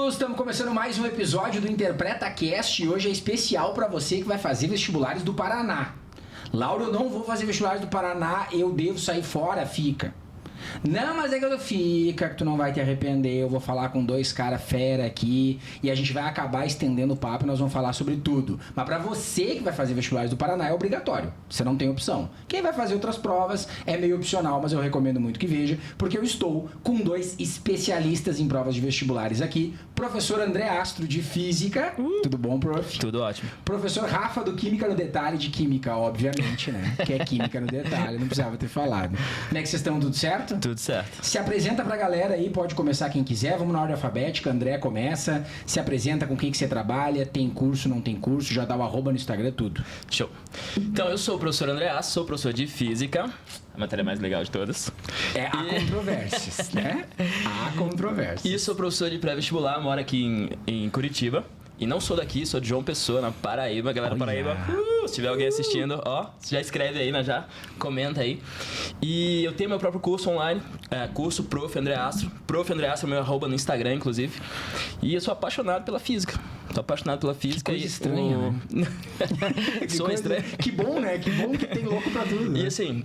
amigos, estamos começando mais um episódio do Interpreta Cast e hoje é especial para você que vai fazer vestibulares do Paraná. Laura, eu não vou fazer vestibulares do Paraná, eu devo sair fora, fica. Não, mas é que eu fica, que tu não vai te arrepender, eu vou falar com dois caras fera aqui e a gente vai acabar estendendo o papo e nós vamos falar sobre tudo. Mas pra você que vai fazer vestibulares do Paraná é obrigatório, você não tem opção. Quem vai fazer outras provas é meio opcional, mas eu recomendo muito que veja, porque eu estou com dois especialistas em provas de vestibulares aqui. Professor André Astro de Física, tudo bom, prof? Tudo ótimo. Professor Rafa do Química no Detalhe, de Química, obviamente, né? Que é Química no Detalhe, não precisava ter falado. Como é que vocês estão, tudo certo? Tudo certo. Se apresenta pra galera aí, pode começar quem quiser, vamos na ordem alfabética, André começa, se apresenta com quem que você trabalha, tem curso, não tem curso, já dá o arroba no Instagram, tudo. Show. Então, eu sou o professor André Astro, sou professor de Física, a matéria mais legal de todas. Há controvérsias, né? Há controvérsias. E sou professor de pré-vestibular, moro aqui em Curitiba. E não sou daqui, sou de João Pessoa, na Paraíba. Galera da Paraíba, se tiver alguém assistindo, já escreve aí, né, já comenta aí. E eu tenho meu próprio curso online, curso Prof. André Astro. Prof. André Astro é meu arroba no Instagram, inclusive. E eu sou apaixonado pela física. Sou apaixonado pela física. Que coisa estranha, né? Sou estranho. Que bom, né? Que bom que tem louco pra tudo, né? E assim,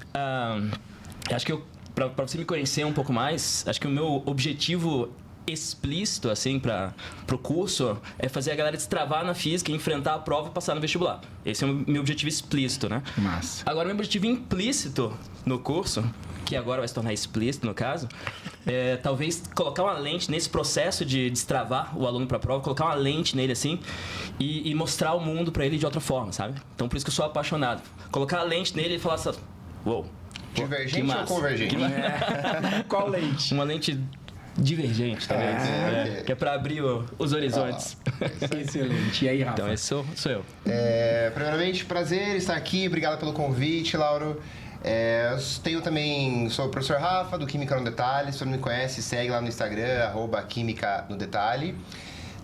acho que pra você me conhecer um pouco mais, acho que o meu objetivo explícito, assim, pro curso é fazer a galera destravar na física, enfrentar a prova e passar no vestibular. Esse é o meu objetivo explícito, né? Massa. Agora, meu objetivo implícito no curso, que agora vai se tornar explícito, no caso, é talvez colocar uma lente nesse processo de destravar o aluno pra prova, colocar uma lente nele, assim, e mostrar o mundo pra ele de outra forma, sabe? Então, por isso que eu sou apaixonado. Colocar a lente nele e falar assim, uou. Divergente ou convergente? Qual lente? Uma lente divergente, talvez. Que é pra abrir os horizontes. Excelente. E aí, Rafa? Então, esse sou eu. Primeiramente, prazer estar aqui. Obrigado pelo convite, Lauro. Sou o professor Rafa, do Química no Detalhe. Se você não me conhece, segue lá no Instagram, @Química no Detalhe.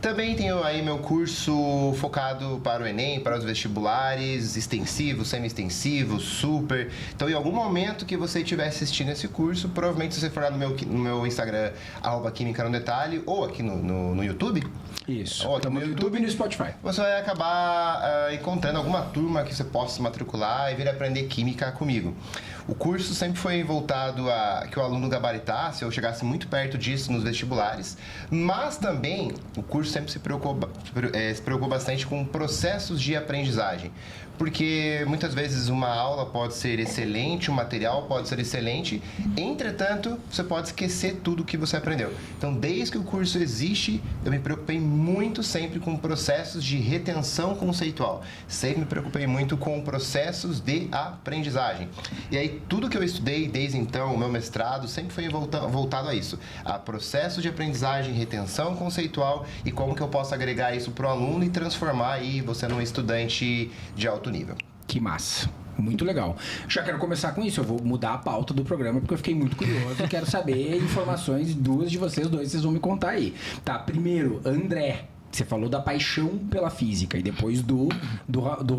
Também tenho aí meu curso focado para o Enem, para os vestibulares, extensivo, semi-extensivo, super. Então, em algum momento que você estiver assistindo esse curso, provavelmente se você for lá no meu Instagram, @Química no Detalhe, ou aqui no YouTube. Isso. Ou no YouTube e no Spotify. Você vai acabar encontrando alguma turma que você possa se matricular e vir aprender Química comigo. O curso sempre foi voltado a que o aluno gabaritasse ou chegasse muito perto disso nos vestibulares, mas também o curso sempre se preocupou bastante com processos de aprendizagem, porque muitas vezes uma aula pode ser excelente, um material pode ser excelente, entretanto, você pode esquecer tudo que você aprendeu. Então, desde que o curso existe, eu me preocupei muito sempre com processos de retenção conceitual. Sempre me preocupei muito com processos de aprendizagem. E aí, tudo que eu estudei desde então, o meu mestrado, sempre foi voltado a isso. A processo de aprendizagem, retenção conceitual e como que eu posso agregar isso para o aluno e transformar aí você num estudante de alto nível. Que massa. Muito legal. Já quero começar com isso. Eu vou mudar a pauta do programa porque eu fiquei muito curioso e quero saber informações de vocês dois. Vocês vão me contar aí. Tá, primeiro, André. Você falou da paixão pela física e depois do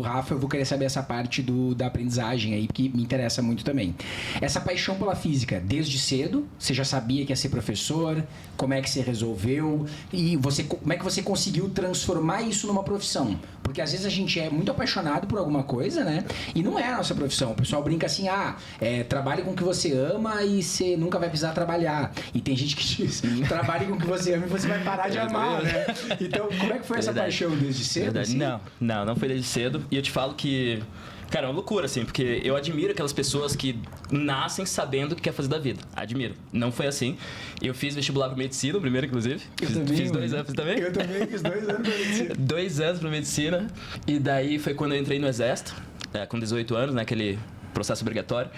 Rafa eu vou querer saber essa parte da aprendizagem aí, que me interessa muito também. Essa paixão pela física, desde cedo, você já sabia que ia ser professor? Como é que você resolveu? E como é que você conseguiu transformar isso numa profissão? Porque às vezes a gente é muito apaixonado por alguma coisa, né? E não é a nossa profissão. O pessoal brinca assim, trabalhe com o que você ama e você nunca vai precisar trabalhar. E tem gente que diz, trabalhe com o que você ama e você vai parar de amar, né? Então, como é que foi essa paixão desde cedo? Assim? Não foi desde cedo. E eu te falo que, cara, é uma loucura, assim, porque eu admiro aquelas pessoas que nascem sabendo o que quer fazer da vida. Admiro. Não foi assim. Eu fiz vestibular para medicina, o primeiro, inclusive. Fiz 2 anos também? Eu também fiz 2 anos para medicina. 2 anos para medicina. E daí foi quando eu entrei no exército, com 18 anos, naquele processo obrigatório.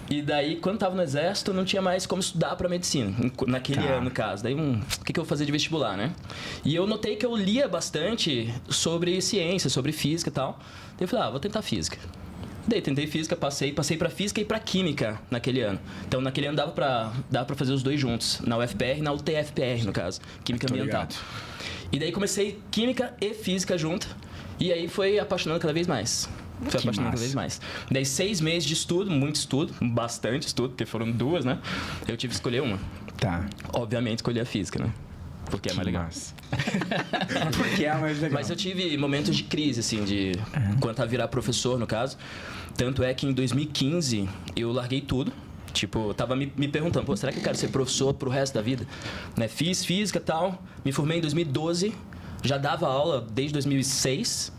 E daí, quando tava no exército, não tinha mais como estudar pra medicina, naquele ano, no caso. Daí, o que eu vou fazer de vestibular, né? E eu notei que eu lia bastante sobre ciência, sobre física e tal. Daí eu falei, vou tentar física. Daí tentei física, passei pra física e pra química naquele ano. Então, naquele ano dava pra fazer os dois juntos, na UFPR e na UTFPR, no caso, Química Ambiental. E daí comecei química e física junto, e aí foi apaixonando cada vez mais. Foi apaixonando cada vez mais. Daí 6 meses de estudo, muito estudo, bastante estudo, porque foram 2, né? Eu tive que escolher uma. Tá. Obviamente escolhi a física, né? Porque é mais legal. Porque é mais legal. Mas eu tive momentos de crise, assim, quanto a virar professor, no caso. Tanto é que em 2015 eu larguei tudo. Tipo, eu tava me perguntando, pô, será que eu quero ser professor pro resto da vida? Né? Fiz física e tal, me formei em 2012, já dava aula desde 2006.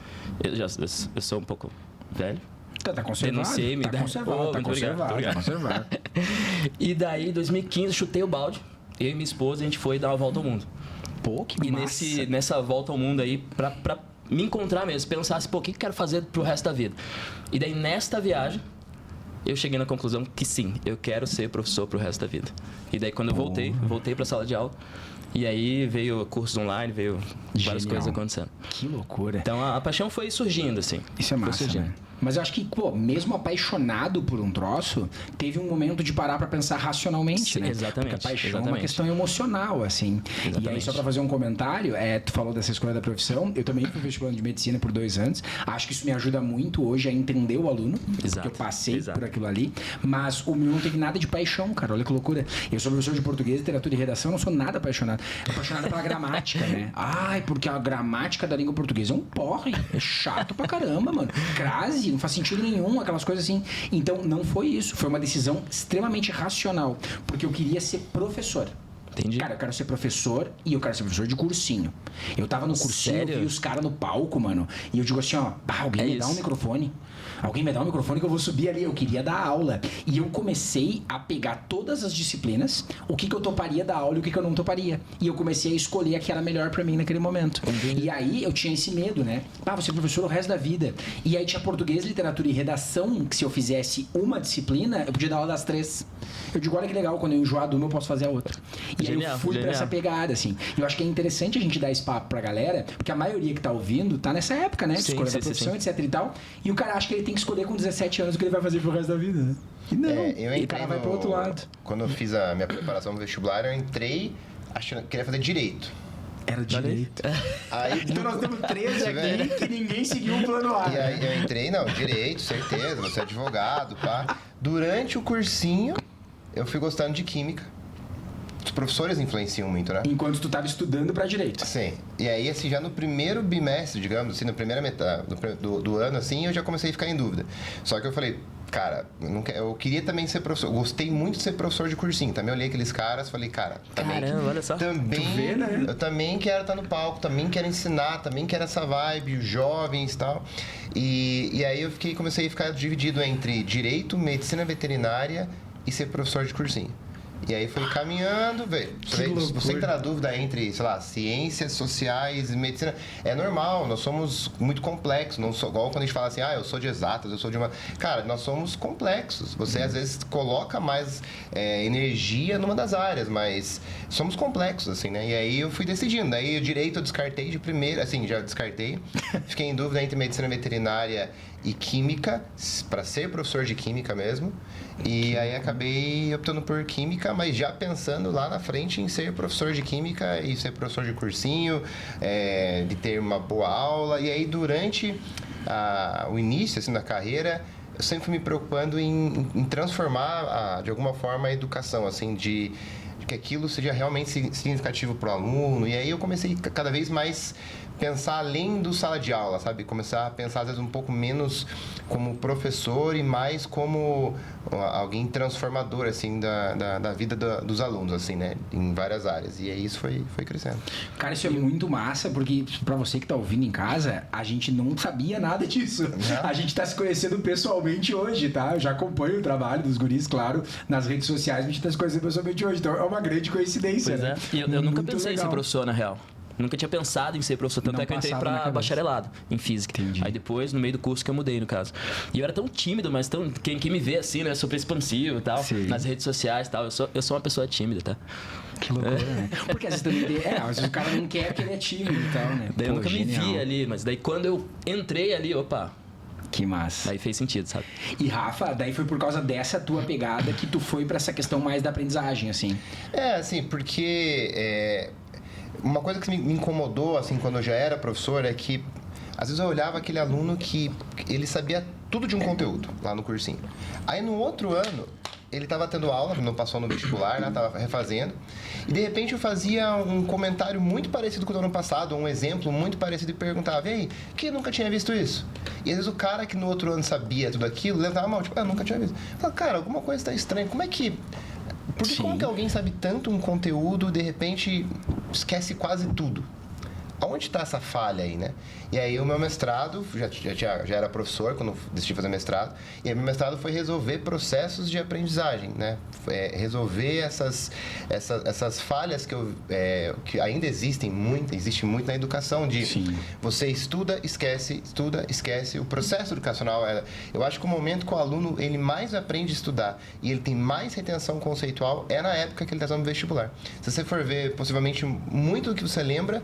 Eu sou um pouco velho. Tá conservado. Denunciei, tá conservado. E daí, em 2015, chutei o balde. Eu e minha esposa, a gente foi dar uma volta ao mundo. Pô, que massa. E nessa volta ao mundo aí, pra me encontrar mesmo, pensar assim, pô, o que eu quero fazer pro resto da vida? E daí, nesta viagem, eu cheguei na conclusão que sim, eu quero ser professor pro resto da vida. E daí, quando eu voltei pra sala de aula. E aí veio cursos online, veio várias coisas acontecendo. Que loucura. Então a paixão foi surgindo, assim. Isso é massa, né? Mas eu acho que, pô, mesmo apaixonado por um troço, teve um momento de parar pra pensar racionalmente, Sim, né? Exatamente. Porque a paixão é uma questão emocional, assim. Exatamente. E aí, só pra fazer um comentário, tu falou dessa escolha da profissão, eu também fui vestibular de medicina por 2 anos, acho que isso me ajuda muito hoje a entender o aluno, porque eu passei por aquilo ali, mas o meu não teve nada de paixão, cara, olha que loucura. Eu sou professor de português, literatura e redação, não sou nada apaixonado. Eu apaixonado pela gramática, né? Ai, porque a gramática da língua portuguesa é um porre, é chato pra caramba, mano. Crase, não faz sentido nenhum, aquelas coisas assim. Então, não foi isso. Foi uma decisão extremamente racional. Porque eu queria ser professor. Entendi. Cara, eu quero ser professor e eu quero ser professor de cursinho. Eu tava no cursinho, eu vi os caras no palco, mano. E eu digo assim, ó, alguém me dá um microfone. Alguém me dá um microfone que eu vou subir ali. Eu queria dar aula. E eu comecei a pegar todas as disciplinas, o que eu toparia dar aula e o que eu não toparia. E eu comecei a escolher a que era melhor pra mim naquele momento. E aí eu tinha esse medo, né? Vou ser professor o resto da vida. E aí tinha português, literatura e redação, que se eu fizesse uma disciplina, eu podia dar aula das 3. Eu digo, olha que legal, quando eu enjoar de uma, eu posso fazer a outra. E aí eu fui pra essa pegada, assim. Eu acho que é interessante a gente dar esse papo pra galera, porque a maioria que tá ouvindo tá nessa época, né? De escolha da profissão, etc e tal. E o cara acha que ele tem que escolher com 17 anos o que ele vai fazer pro resto da vida, né? E não, e o cara vai pro outro lado. Quando eu fiz a minha preparação no vestibular, eu entrei achando que queria fazer direito. Era direito. Aí, então nós temos 3 aqui que ninguém seguiu o plano A. E aí eu entrei, direito, certeza, você é advogado, pá. Durante o cursinho, eu fui gostando de química. Os professores influenciam muito, né? Enquanto tu tava estudando pra direito. Sim. E aí, assim, já no primeiro bimestre, digamos, assim, na primeira metade do ano, assim, eu já comecei a ficar em dúvida. Só que eu falei, cara, eu queria também ser professor. Gostei muito de ser professor de cursinho. Também olhei aqueles caras, falei, cara, caramba, olha só. Também, né? Eu também quero estar no palco, também quero ensinar, também quero essa vibe, os jovens e tal. E aí eu comecei a ficar dividido entre direito, medicina veterinária e ser professor de cursinho. E aí foi caminhando, velho. Você que tá na dúvida entre, sei lá, ciências sociais e medicina, é normal, nós somos muito complexos. Não sou igual quando a gente fala assim, eu sou de exatas, eu sou de uma. Cara, nós somos complexos. Você às vezes coloca mais energia numa das áreas, mas somos complexos, assim, né? E aí eu fui decidindo. Daí o direito eu descartei de primeira, assim, já descartei. Fiquei em dúvida entre medicina veterinária e química, para ser professor de química mesmo. E aí acabei optando por química, mas já pensando lá na frente em ser professor de química e ser professor de cursinho, de ter uma boa aula. E aí durante o início assim, da carreira, eu sempre fui me preocupando em transformar de alguma forma a educação, assim, de que aquilo seja realmente significativo para o aluno. E aí eu comecei cada vez mais pensar além do sala de aula, sabe? Começar a pensar, às vezes, um pouco menos como professor e mais como alguém transformador, assim, da vida dos alunos, assim, né? Em várias áreas. E aí isso foi crescendo. Cara, isso é muito massa, porque pra você que tá ouvindo em casa, a gente não sabia nada disso. A gente tá se conhecendo pessoalmente hoje, tá? Eu já acompanho o trabalho dos guris, claro, nas redes sociais, a gente tá se conhecendo pessoalmente hoje. Então é uma grande coincidência, pois né? E eu nunca pensei em ser professor, na real. Nunca tinha pensado em ser professor, tanto é que eu entrei pra bacharelado em física. Entendi. Aí depois, no meio do curso que eu mudei, no caso. E eu era tão tímido, mas quem me vê assim, né? Eu sou super expansivo e tal, nas redes sociais e tal. Eu sou uma pessoa tímida, tá? Que loucura, né? Porque às vezes também às vezes o cara não quer que ele é tímido e tal, né? Daí eu nunca me vi ali, mas daí quando eu entrei ali, opa... Que massa. Aí fez sentido, sabe? E Rafa, daí foi por causa dessa tua pegada que tu foi pra essa questão mais da aprendizagem, assim? Assim, porque... Uma coisa que me incomodou, assim, quando eu já era professor, é que às vezes eu olhava aquele aluno que ele sabia tudo de um conteúdo lá no cursinho. Aí no outro ano, ele tava tendo aula, não passou no vestibular, né? Tava refazendo. E de repente eu fazia um comentário muito parecido com o do ano passado, um exemplo muito parecido e perguntava, e aí, que nunca tinha visto isso? E às vezes o cara que no outro ano sabia tudo aquilo, levantava a mão, tipo, eu nunca tinha visto. Eu falava, cara, alguma coisa tá estranha, como é que... Porque como que alguém sabe tanto um conteúdo, de repente esquece quase tudo? Aonde está essa falha aí, né? E aí o meu mestrado, já era professor quando decidi fazer mestrado, e aí meu mestrado foi resolver processos de aprendizagem, né? Resolver essas falhas que ainda existe muito na educação, de Sim. Você estuda, esquece. O processo educacional, eu acho que o momento que o aluno ele mais aprende a estudar e ele tem mais retenção conceitual é na época que ele está no vestibular. Se você for ver, possivelmente, muito do que você lembra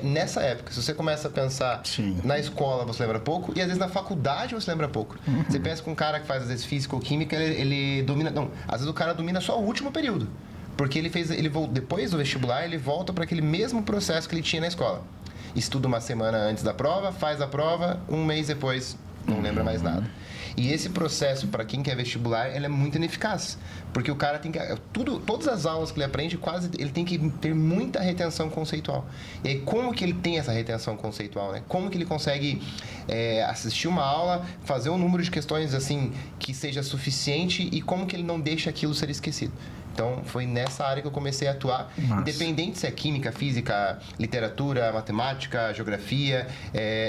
nessa época. Se você começa a pensar Sim. na escola, você lembra pouco, e às vezes na faculdade você lembra pouco. Você pensa com um cara que faz, às vezes, física ou química, ele domina... Não, às vezes o cara domina só o último período. Porque depois do vestibular, ele volta para aquele mesmo processo que ele tinha na escola. Estuda uma semana antes da prova, faz a prova, um mês depois não lembra mais nada. E esse processo, para quem quer vestibular, ele é muito ineficaz. Porque o cara tem que... todas as aulas que ele aprende, ele tem que ter muita retenção conceitual. E aí, como que ele tem essa retenção conceitual, né? Como que ele consegue assistir uma aula, fazer um número de questões, assim, que seja suficiente e como que ele não deixa aquilo ser esquecido? Então, foi nessa área que eu comecei a atuar. Nossa. Independente se é química, física, literatura, matemática, geografia,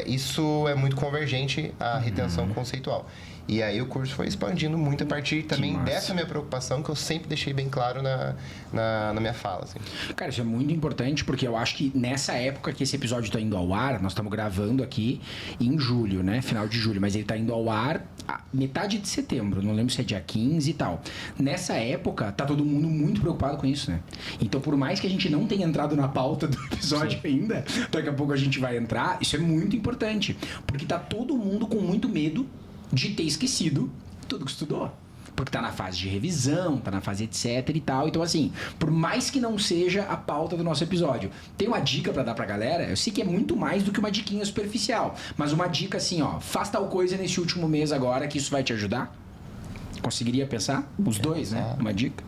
isso é muito convergente à retenção conceitual. E aí o curso foi expandindo muito a partir também dessa minha preocupação, que eu sempre deixei bem claro na minha fala. Assim. Cara, isso é muito importante, porque eu acho que nessa época que esse episódio está indo ao ar, nós estamos gravando aqui em julho, né? Final de julho, mas ele está indo ao ar metade de setembro, não lembro se é dia 15 e tal. Nessa época, tá todo mundo muito preocupado com isso, né? Então, por mais que a gente não tenha entrado na pauta do episódio ainda, daqui a pouco a gente vai entrar, isso é muito importante, porque tá todo mundo com muito medo de ter esquecido tudo que estudou. Porque tá na fase de revisão, tá na fase etc e tal. Então, assim, por mais que não seja a pauta do nosso episódio, tem uma dica pra dar pra galera. Eu sei que é muito mais do que uma diquinha superficial, mas uma dica assim, ó, faz tal coisa nesse último mês agora que isso vai te ajudar. Conseguiria pensar? Os dois, né? Uma dica.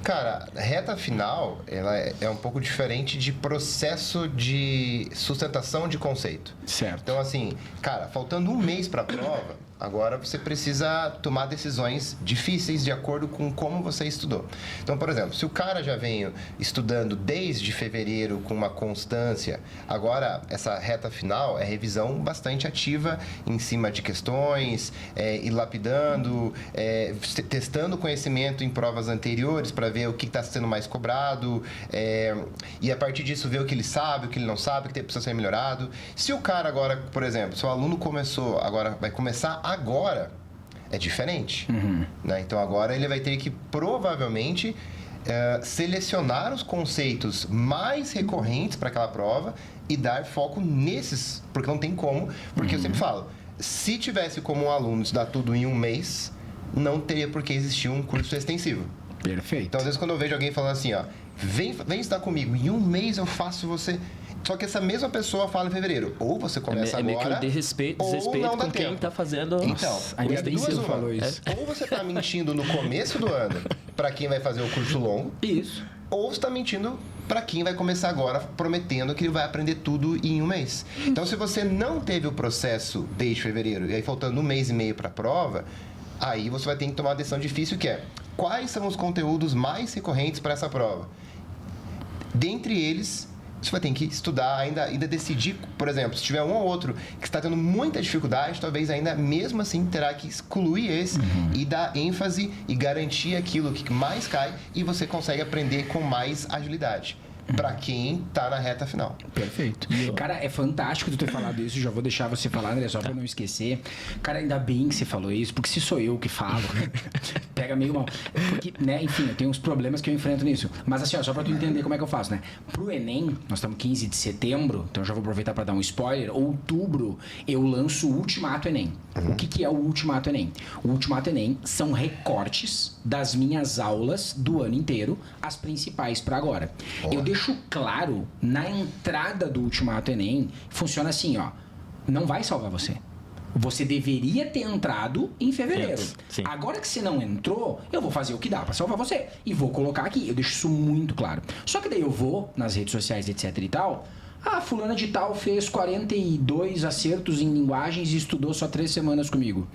Cara, reta final, ela é um pouco diferente de processo de sustentação de conceito. Certo. Então, assim, cara, faltando um mês para a prova, agora você precisa tomar decisões difíceis de acordo com como você estudou. Então, por exemplo, se o cara já vem estudando desde fevereiro com uma constância, agora essa reta final é revisão bastante ativa em cima de questões, ir lapidando, testando conhecimento em provas anteriores para ver o que está sendo mais cobrado, e a partir disso ver o que ele sabe, o que ele não sabe, o que precisa ser melhorado. Se o cara agora, por exemplo, se o aluno vai começar agora, é diferente. Né? Então agora ele vai ter que provavelmente selecionar os conceitos mais recorrentes para aquela prova e dar foco nesses, porque não tem como, porque eu sempre falo, se tivesse como um aluno estudar tudo em um mês, não teria por que existir um curso extensivo. Perfeito. Então, às vezes, quando eu vejo alguém falando assim, ó, vem estudar comigo, em um mês eu faço você... Só que essa mesma pessoa fala em fevereiro. Ou você começa agora, meio que um desrespeito com quem tá fazendo... Então, ainda bem que você falou isso. Ou você tá mentindo no começo do ano para quem vai fazer o curso longo. Isso. Ou você tá mentindo para quem vai começar agora prometendo que ele vai aprender tudo em um mês. Então, se você não teve o processo desde fevereiro e aí faltando um mês e meio para a prova, aí você vai ter que tomar uma decisão difícil que é: quais são os conteúdos mais recorrentes para essa prova? Dentre eles, você vai ter que estudar, ainda decidir, por exemplo, se tiver um ou outro que está tendo muita dificuldade, talvez ainda mesmo assim terá que excluir esse e dar ênfase e garantir aquilo que mais cai e você consegue aprender com mais agilidade. Pra quem tá na reta final. Perfeito. Cara, é fantástico tu ter falado isso. Já vou deixar você falar, André, só pra não esquecer. Cara, ainda bem que você falou isso, porque se sou eu que falo, pega meio mal. Porque, né, enfim, eu tenho uns problemas que eu enfrento nisso. Mas assim, ó, só pra tu entender como é que eu faço, né? Pro Enem, nós estamos 15 de setembro, então já vou aproveitar pra dar um spoiler. Outubro, eu lanço o Ultimato Enem. O que é o Ultimato Enem? O Ultimato Enem são recortes das minhas aulas do ano inteiro, as principais pra agora. Boa. Eu deixo claro na entrada do Ultimato Enem, funciona assim, ó. Não vai salvar você. Você deveria ter entrado em fevereiro. Sim. Agora que você não entrou, eu vou fazer o que dá pra salvar você. E vou colocar aqui. Eu deixo isso muito claro. Só que daí eu vou nas redes sociais, etc e tal. Ah, fulana de tal fez 42 acertos em linguagens e estudou só 3 semanas comigo.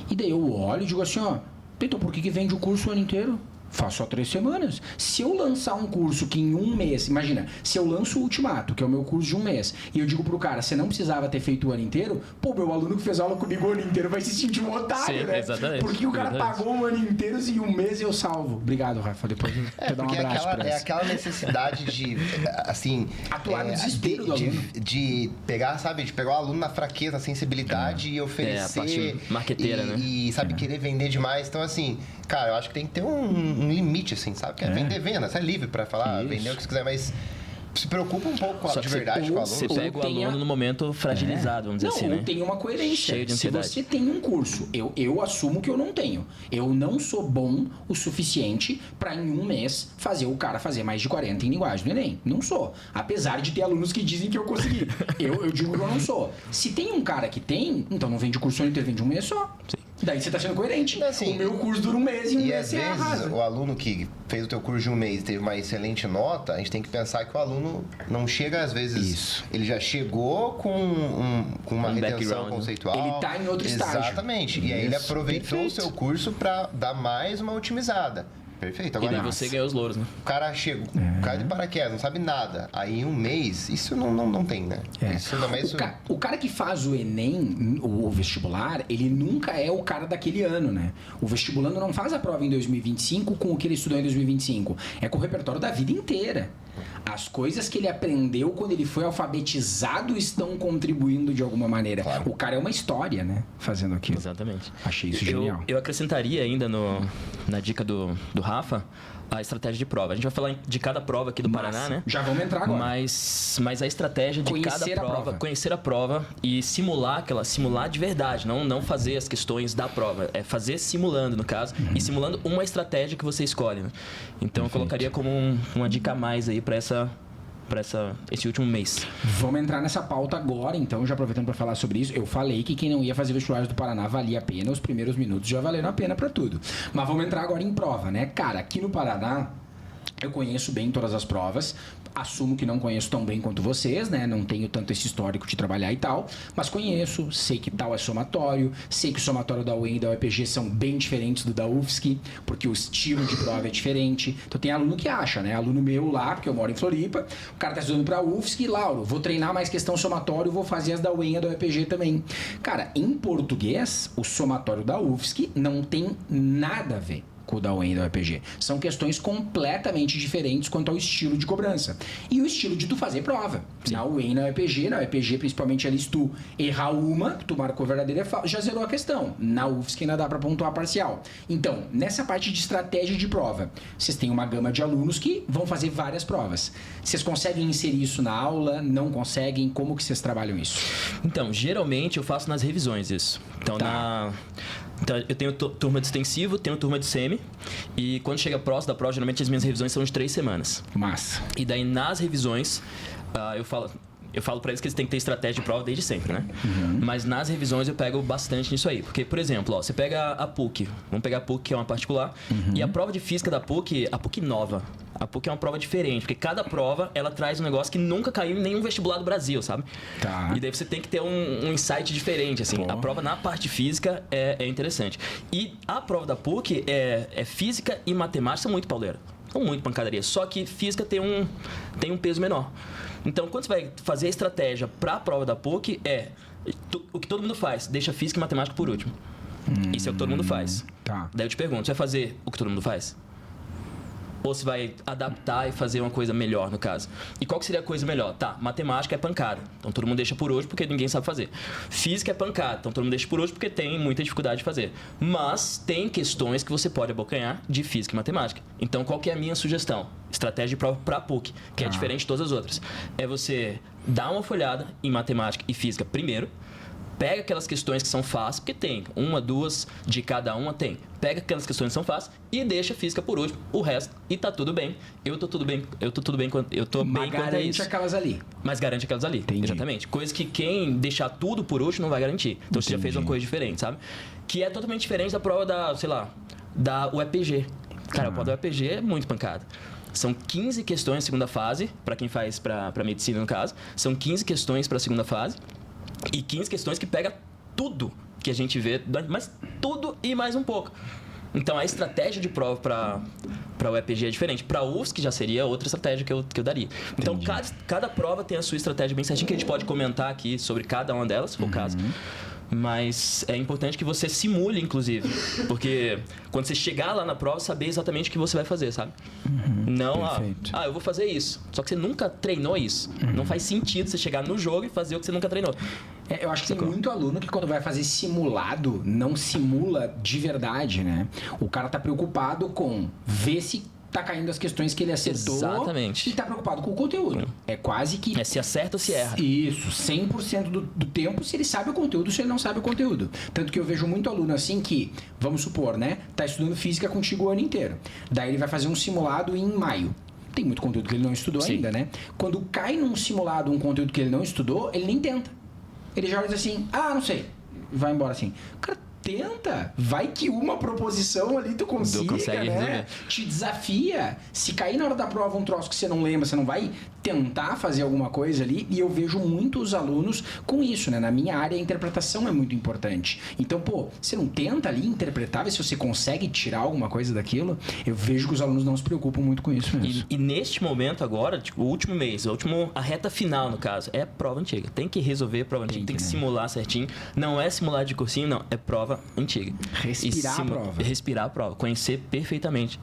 E daí eu olho e digo assim, ó, então por que vende o curso o ano inteiro? Faço só 3 semanas. Se eu lançar um curso que em 1 mês... Imagina, se eu lanço o Ultimato, que é o meu curso de 1 mês, e eu digo pro cara, você não precisava ter feito o ano inteiro, pô, meu aluno que fez aula comigo o ano inteiro vai se sentir um otário, Sim, né? Exatamente. Porque o cara pagou o ano inteiro e em 1 mês eu salvo. Obrigado, Rafa. Depois eu dar um abraço pra é aquela necessidade de, assim... Atuar no desespero do aluno. De pegar, sabe? De pegar o aluno na fraqueza, na sensibilidade e oferecer... a parte marqueteira, né? E, sabe, querer vender demais. Então, assim, cara, eu acho que tem que ter um limite, assim, sabe? Que vender, venda. Você é livre pra falar, vender o que você quiser, mas se preocupa um pouco de verdade com o aluno. Você pega o aluno no momento fragilizado, vamos dizer assim, né? Tem uma coerência. Cheio de Se ansiedade. você tem um curso, eu assumo que eu não tenho. Eu não sou bom o suficiente pra em 1 mês fazer o cara fazer mais de 40 em linguagem do Enem. Não sou. Apesar de ter alunos que dizem que eu consegui. eu digo que eu não sou. Se tem um cara que tem, então não vende o curso inteiro, vende 1 mês só. Sim. Daí você tá sendo coerente. Assim, o meu curso dura 1 mês e 1 mês às você vezes arrasa. o aluno que fez o teu curso de 1 mês e teve uma excelente nota, a gente tem que pensar que o aluno não chega, às vezes, Isso. ele já chegou com uma retenção background, conceitual. Ele tá em outro estágio. Exatamente. E aí ele Isso. aproveitou Perfeito. o seu curso para dar mais uma otimizada. Perfeito. E Agora, daí você ganhou os louros, né? o cara chega, o cara de paraquedas, não sabe nada. Aí em 1 mês, isso não tem, né? Isso ainda mais O cara que faz o Enem, o vestibular, ele nunca é o cara daquele ano, né? O vestibulando não faz a prova em 2025 com o que ele estudou em 2025. É com o repertório da vida inteira. As coisas que ele aprendeu quando ele foi alfabetizado estão contribuindo de alguma maneira. Claro. O cara é uma história, né? Fazendo aquilo. Exatamente. Achei isso genial. Eu acrescentaria ainda na dica do Rafa a estratégia de prova. A gente vai falar de cada prova aqui do Paraná, né? Já vamos entrar agora. Mas a estratégia de Conhecer cada a prova. conhecer a prova e simular de verdade, não fazer as questões da prova, é fazer simulando, no caso, e simulando uma estratégia que você escolhe, né? Então eu colocaria como uma dica a mais aí para esse último mês. Vamos entrar nessa pauta agora, então, já aproveitando para falar sobre isso. Eu falei que quem não ia fazer vestibulares do Paraná valia a pena, os primeiros minutos já valeram a pena para tudo. Mas vamos entrar agora em prova, né? Cara, aqui no Paraná, eu conheço bem todas as provas. Assumo que não conheço tão bem quanto vocês, né? Não tenho tanto esse histórico de trabalhar e tal. Mas conheço, sei que tal é somatório. Sei que o somatório da UEM e da UEPG são bem diferentes do da UFSC, porque o estilo de prova é diferente. Então tem aluno que acha, né? Aluno meu lá, porque eu moro em Floripa. O cara tá estudando pra UFSC e, Lauro, vou treinar mais questão somatório, vou fazer as da UEM e da UEPG também. Cara, em português, o somatório da UFSC não tem nada a ver com o da UEM e da UEPG. São questões completamente diferentes quanto ao estilo de cobrança. E o estilo de tu fazer prova. Sim. Na UEM e na UEPG, principalmente ali, se tu errar uma, que tu marcou verdadeira, já zerou a questão. Na UFSC ainda dá pra pontuar parcial. Então, nessa parte de estratégia de prova, vocês têm uma gama de alunos que vão fazer várias provas. Vocês conseguem inserir isso na aula? Não conseguem? Como que vocês trabalham isso? Então, geralmente eu faço nas revisões isso. Então, Então, eu tenho turma de extensivo, tenho turma de semi. E quando chega próximo da prova, geralmente as minhas revisões são de 3 semanas. Massa. E daí, nas revisões, eu falo pra eles que eles têm que ter estratégia de prova desde sempre, né? Mas nas revisões eu pego bastante nisso aí. Porque, por exemplo, você pega a PUC. Vamos pegar a PUC, que é uma particular. E a prova de física da PUC, a PUC nova. A PUC é uma prova diferente, porque cada prova, ela traz um negócio que nunca caiu em nenhum vestibular do Brasil, sabe? Tá. E daí você tem que ter um insight diferente, assim. A prova na parte física é interessante. E a prova da PUC é física e matemática, são muito pauleira. São muito pancadaria. Só que física tem um peso menor. Então, quando você vai fazer a estratégia para a prova da PUC, o que todo mundo faz, deixa física e matemática por último. Isso é o que todo mundo faz. Tá. Daí eu te pergunto, você vai fazer o que todo mundo faz? Ou você vai adaptar e fazer uma coisa melhor, no caso? E qual que seria a coisa melhor? Tá, matemática é pancada. Então todo mundo deixa por hoje porque ninguém sabe fazer. Física é pancada. Então todo mundo deixa por hoje porque tem muita dificuldade de fazer. Mas tem questões que você pode abocanhar de física e matemática. Então qual que é a minha sugestão? Estratégia de prova para a PUC, que é diferente de todas as outras. É você dar uma folhada em matemática e física primeiro, Pega aquelas questões que são fáceis, porque tem uma, duas de cada uma, tem. Pega aquelas questões que são fáceis e deixa a física por último, o resto, e tá tudo bem. Eu tô bem quanto a isso. Aquelas ali. Mas garante aquelas ali, Entendi. Exatamente. Coisa que quem deixar tudo por último não vai garantir. Então você já fez uma coisa diferente, sabe? Que é totalmente diferente da prova da UEPG. Cara, a prova da UEPG é muito pancada. São 15 questões na segunda fase, para quem faz para medicina no caso. São 15 questões para a segunda fase. E 15 questões que pega tudo que a gente vê, mas tudo e mais um pouco. Então a estratégia de prova para o EPG é diferente. Para a UFSC já seria outra estratégia que eu daria. Então cada prova tem a sua estratégia bem certinha, que a gente pode comentar aqui sobre cada uma delas, se for o caso. Mas é importante que você simule, inclusive. Porque quando você chegar lá na prova, saber exatamente o que você vai fazer, sabe? Não, eu vou fazer isso. Só que você nunca treinou isso. Não faz sentido você chegar no jogo e fazer o que você nunca treinou. Eu acho que tem muito aluno que quando vai fazer simulado, não simula de verdade, né? O cara tá preocupado com ver se tá caindo as questões que ele acertou. Exatamente. E tá preocupado com o conteúdo. É quase que... se acerta ou se erra. Isso, 100% do tempo, se ele sabe o conteúdo, se ele não sabe o conteúdo. Tanto que eu vejo muito aluno assim que, vamos supor, né? Tá estudando física contigo o ano inteiro. Daí ele vai fazer um simulado em maio. Tem muito conteúdo que ele não estudou ainda, né? Quando cai num simulado um conteúdo que ele não estudou, ele nem tenta. Ele já olha assim, não sei. Vai embora assim. Cara, tenta. Vai que uma proposição ali tu consiga, né? Resolver. Te desafia. Se cair na hora da prova um troço que você não lembra, você não vai tentar fazer alguma coisa ali. E eu vejo muitos alunos com isso, né? Na minha área, a interpretação é muito importante. Então, você não tenta ali interpretar, ver se você consegue tirar alguma coisa daquilo. Eu vejo que os alunos não se preocupam muito com isso mesmo. E neste momento agora, tipo, o último mês, a reta final, no caso, é prova antiga. Tem que resolver a prova antiga, tem que simular certinho. Não é simular de cursinho, não. É prova antiga. Respirar a prova. Respirar a prova. Conhecer perfeitamente.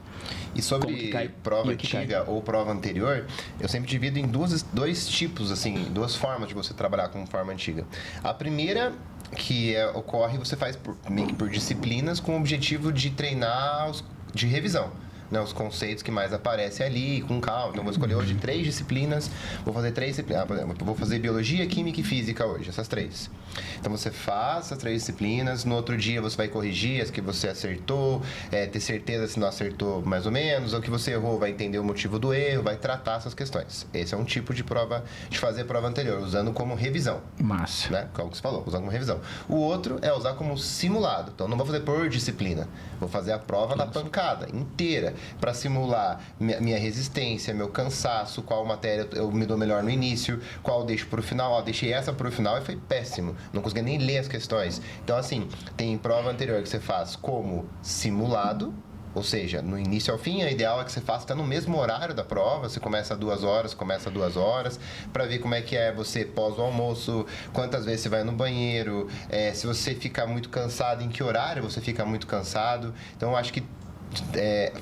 E sobre prova antiga ou prova anterior, eu sempre divido em dois tipos, assim, duas formas de você trabalhar com forma antiga. A primeira, que ocorre, você faz meio que por disciplinas com o objetivo de treinar de revisão. Né, os conceitos que mais aparecem ali, com calma. Então, vou escolher hoje 3 disciplinas. Vou fazer 3 disciplinas. Por exemplo, vou fazer biologia, química e física hoje, essas 3. Então, você faz essas 3 disciplinas. No outro dia, você vai corrigir as que você acertou, ter certeza se não acertou mais ou menos, ou que você errou, vai entender o motivo do erro, vai tratar essas questões. Esse é um tipo de prova, de fazer prova anterior, usando como revisão. Massa. Né? Como você falou, usando como revisão. O outro é usar como simulado. Então, não vou fazer por disciplina. Vou fazer a prova na pancada, inteira, para simular minha resistência, meu cansaço, qual matéria eu me dou melhor no início, qual eu deixo para o final. Deixei essa para o final e foi péssimo. Não consegui nem ler as questões. Então, assim, tem prova anterior que você faz como simulado, ou seja, no início ao fim, o ideal é que você faça até no mesmo horário da prova. Você começa às 2 horas, para ver como é que é você pós o almoço, quantas vezes você vai no banheiro, se você fica muito cansado, em que horário você fica muito cansado. Então, eu acho que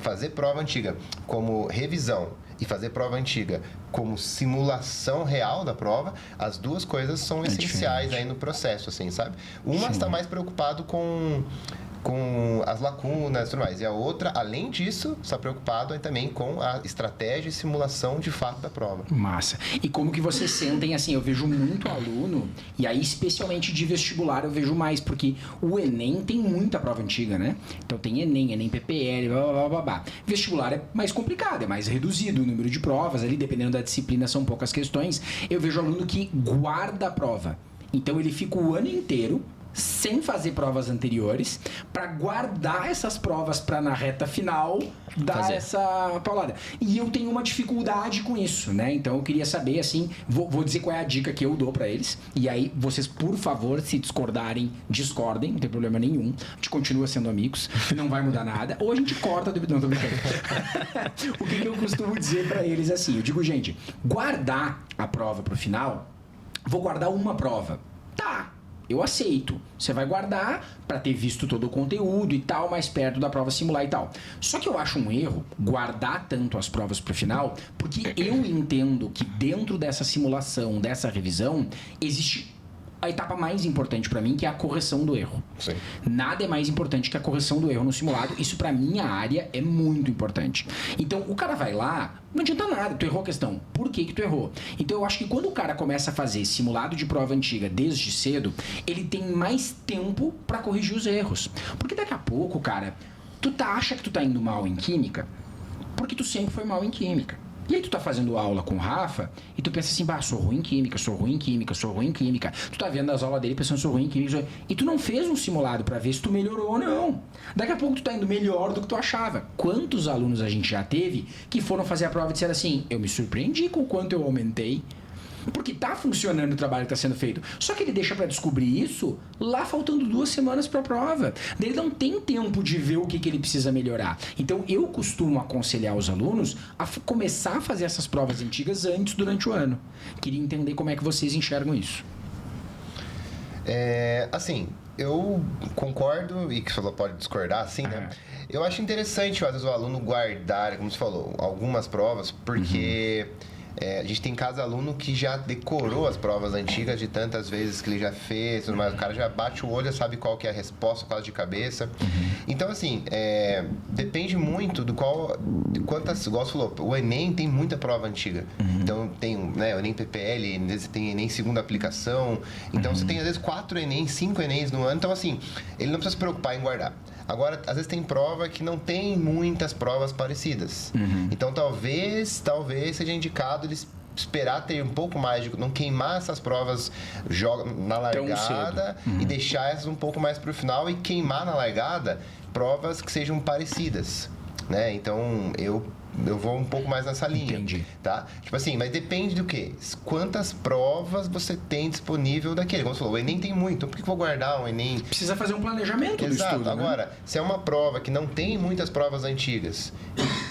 fazer prova antiga como revisão e fazer prova antiga como simulação real da prova, as duas coisas são essenciais aí no processo, assim, sabe? Uma está mais preocupado com as lacunas e tudo mais. E a outra, além disso, está preocupado também com a estratégia e simulação de fato da prova. Massa. E como que vocês sentem, assim, eu vejo muito aluno, e aí especialmente de vestibular eu vejo mais, porque o Enem tem muita prova antiga, né? Então tem Enem PPL, blá. Vestibular é mais complicado, é mais reduzido o número de provas ali, dependendo da disciplina, são poucas questões. Eu vejo aluno que guarda a prova. Então ele fica o ano inteiro sem fazer provas anteriores, para guardar essas provas para na reta final dar essa paulada. E eu tenho uma dificuldade com isso, né? Então eu queria saber, assim, vou dizer qual é a dica que eu dou para eles, e aí vocês, por favor, se discordarem, discordem, não tem problema nenhum, a gente continua sendo amigos, não vai mudar nada, ou a gente corta do... Não, tô brincando. O que eu costumo dizer para eles, assim, eu digo, gente, guardar a prova pro final, vou guardar uma prova. Tá, eu aceito. Você vai guardar para ter visto todo o conteúdo e tal, mais perto da prova simular e tal. Só que eu acho um erro guardar tanto as provas para o final, porque eu entendo que dentro dessa simulação, dessa revisão, existe a etapa mais importante pra mim, que é a correção do erro. Sim. Nada é mais importante que a correção do erro no simulado. Isso pra minha área é muito importante. Então, o cara vai lá, não adianta nada, tu errou a questão. Por que tu errou? Então, eu acho que quando o cara começa a fazer simulado de prova antiga desde cedo, ele tem mais tempo pra corrigir os erros. Porque daqui a pouco, cara, acha que tu tá indo mal em química porque tu sempre foi mal em química. E aí tu tá fazendo aula com o Rafa e tu pensa assim, sou ruim em química, sou ruim em química, sou ruim em química. Tu tá vendo as aulas dele pensando, sou ruim em química. E tu não fez um simulado pra ver se tu melhorou ou não. Daqui a pouco tu tá indo melhor do que tu achava. Quantos alunos a gente já teve que foram fazer a prova e disseram assim, eu me surpreendi com o quanto eu aumentei. Porque tá funcionando o trabalho que tá sendo feito. Só que ele deixa pra descobrir isso lá faltando 2 semanas pra prova. Daí ele não tem tempo de ver o que ele precisa melhorar. Então eu costumo aconselhar os alunos a começar a fazer essas provas antigas antes durante o ano. Queria entender como é que vocês enxergam isso. Assim, eu concordo, e que você pode discordar, assim, né? Eu acho interessante, às vezes, o aluno guardar, como você falou, algumas provas, porque... a gente tem cada aluno que já decorou as provas antigas de tantas vezes que ele já fez, mas o cara já bate o olho, sabe qual que é a resposta, quase de cabeça. Então, assim, depende muito do quantas, igual você falou, o Enem tem muita prova antiga. Então, tem o Enem PPL, às vezes tem Enem segunda aplicação. Então, você tem, às vezes, 4 Enem, 5 Enems no ano. Então, assim, ele não precisa se preocupar em guardar. Agora, às vezes tem prova que não tem muitas provas parecidas. Então, talvez seja indicado eles esperar ter um pouco mais de... Não queimar essas provas na largada e deixar essas um pouco mais para o final e queimar na largada provas que sejam parecidas, né? Então, eu vou um pouco mais nessa linha. Entendi. Tá? Tipo assim, mas depende do quê? Quantas provas você tem disponível daquele. Como você falou, o Enem tem muito. Então, por que eu vou guardar um Enem? Precisa fazer um planejamento do estudo, Agora, né? se é uma prova que não tem muitas provas antigas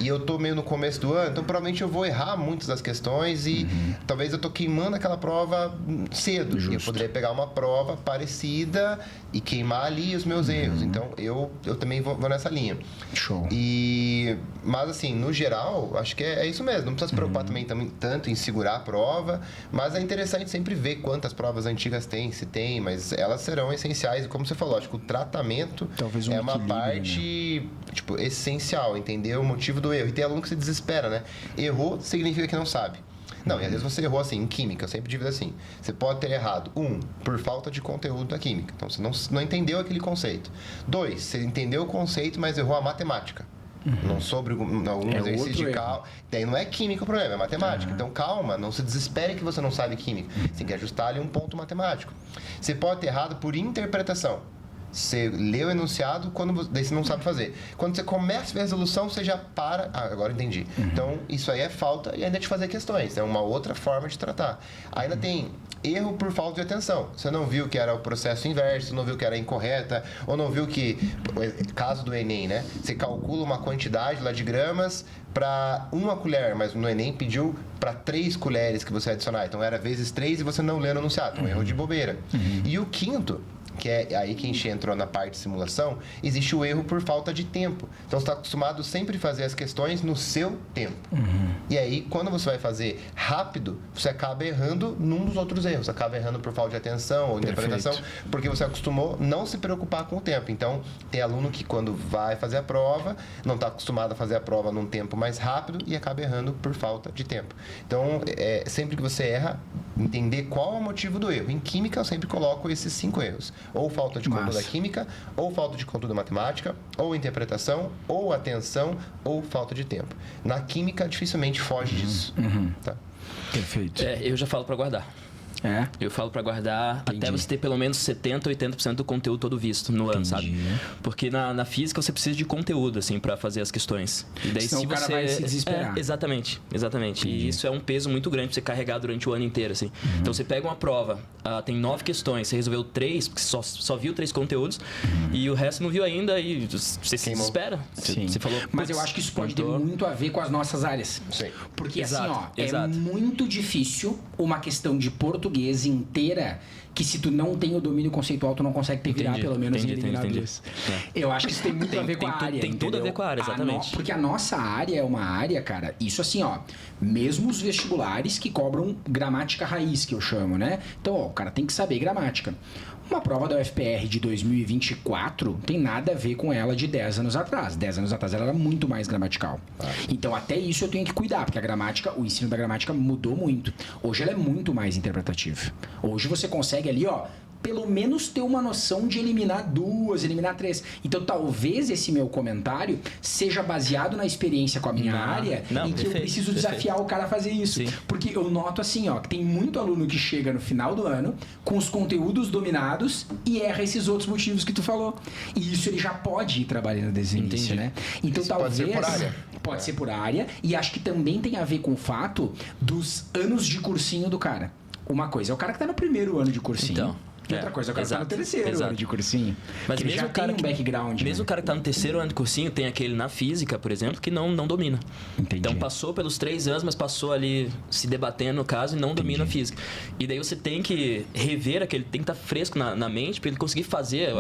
e eu tô meio no começo do ano, então provavelmente eu vou errar muitas das questões e talvez eu tô queimando aquela prova cedo. Justo. E eu poderia pegar uma prova parecida e queimar ali os meus erros. Então, eu também vou nessa linha. Show. Mas, assim, no geral, acho que é isso mesmo. Não precisa se preocupar também tanto em segurar a prova, mas é interessante sempre ver quantas provas antigas tem, se tem, mas elas serão essenciais. E como você falou, acho que o tratamento é uma parte essencial, entender o motivo do erro. E tem aluno que se desespera, né? Errou significa que não sabe. Não, e às vezes você errou assim, em química, eu sempre divido assim. Você pode ter errado, 1, por falta de conteúdo da química. Então, você não entendeu aquele conceito. 2, você entendeu o conceito, mas errou a matemática. Não sobre algum exercício de cálculo. Daí não é química o problema, é matemática. Então, calma, não se desespere que você não sabe química. Você tem que ajustar ali um ponto matemático. Você pode ter errado por interpretação. Você lê o enunciado, daí você não sabe fazer. Quando você começa a ver a resolução, você já para... agora entendi. Então, isso aí é falta e ainda de fazer questões. É uma outra forma de tratar. Ainda tem erro por falta de atenção. Você não viu que era o processo inverso, não viu que era incorreta, ou não viu que... Caso do Enem, né? Você calcula uma quantidade lá de gramas para 1 colher, mas no Enem pediu para 3 colheres que você adicionar. Então, era vezes 3 e você não lê no enunciado. Então, erro de bobeira. E o quinto... que é aí que a gente entrou na parte de simulação, existe o erro por falta de tempo. Então, você está acostumado sempre a fazer as questões no seu tempo. E aí, quando você vai fazer rápido, você acaba errando num dos outros erros. Você acaba errando por falta de atenção ou interpretação, porque você acostumou não se preocupar com o tempo. Então, tem aluno que quando vai fazer a prova, não está acostumado a fazer a prova num tempo mais rápido e acaba errando por falta de tempo. Então, sempre que você erra, entender qual é o motivo do erro. Em química, eu sempre coloco esses 5 erros. Ou falta de conteúdo da química, ou falta de conteúdo da matemática, ou interpretação, ou atenção, ou falta de tempo. Na química, dificilmente foge disso. Tá? Perfeito. Eu já falo para guardar. Eu falo para guardar até você ter pelo menos 70%, 80% do conteúdo todo visto no ano, sabe? Porque na física você precisa de conteúdo, assim, para fazer as questões. E daí senão se o cara você... vai se desesperar. Exatamente. E isso é um peso muito grande pra você carregar durante o ano inteiro, assim. Então você pega uma prova, tem 9 questões, você resolveu 3, porque só viu 3 conteúdos, e o resto não viu ainda, e você se desespera. Você falou, mas eu acho que isso pode ter muito a ver com as nossas áreas. Sim. Porque Exato. é muito difícil uma questão de português português inteira que se tu não tem o domínio conceitual, tu não consegue ter virar pelo menos em eliminadores. Eu acho que isso tem muito a ver com a área. Tem tudo a ver com a área, exatamente. Porque a nossa área é uma área, cara, isso assim, ó, mesmo os vestibulares que cobram gramática raiz, que eu chamo, né? Então, ó, o cara tem que saber gramática. Uma prova da UFPR de 2024 tem nada a ver com ela de 10 anos atrás. 10 anos atrás ela era muito mais gramatical. Então até isso eu tenho que cuidar, porque a gramática, o ensino da gramática mudou muito. Hoje ela é muito mais interpretativa. Hoje você consegue ali, ó, pelo menos ter uma noção de eliminar 2, eliminar 3. Então talvez esse meu comentário seja baseado na experiência com a minha área, em que eu preciso desafiar o cara a fazer isso. Sim. Porque eu noto assim, ó, que tem muito aluno que chega no final do ano com os conteúdos dominados e erra esses outros motivos que tu falou. E isso ele já pode ir trabalhando desde o início, né? Então isso talvez... pode ser por área. Pode ser por área. E acho que também tem a ver com o fato dos anos de cursinho do cara. Uma coisa é o cara que tá no primeiro ano de cursinho. Então... E outra coisa, o cara tá no terceiro ano de cursinho. Mas que mesmo já o cara tem um background. Mesmo o cara que tá no terceiro ano de cursinho, tem aquele na física, por exemplo, que não domina. Entendi. Então passou pelos 3 anos, mas passou ali se debatendo no caso e não domina a física. E daí você tem que rever aquele, tem que estar fresco na mente para ele conseguir fazer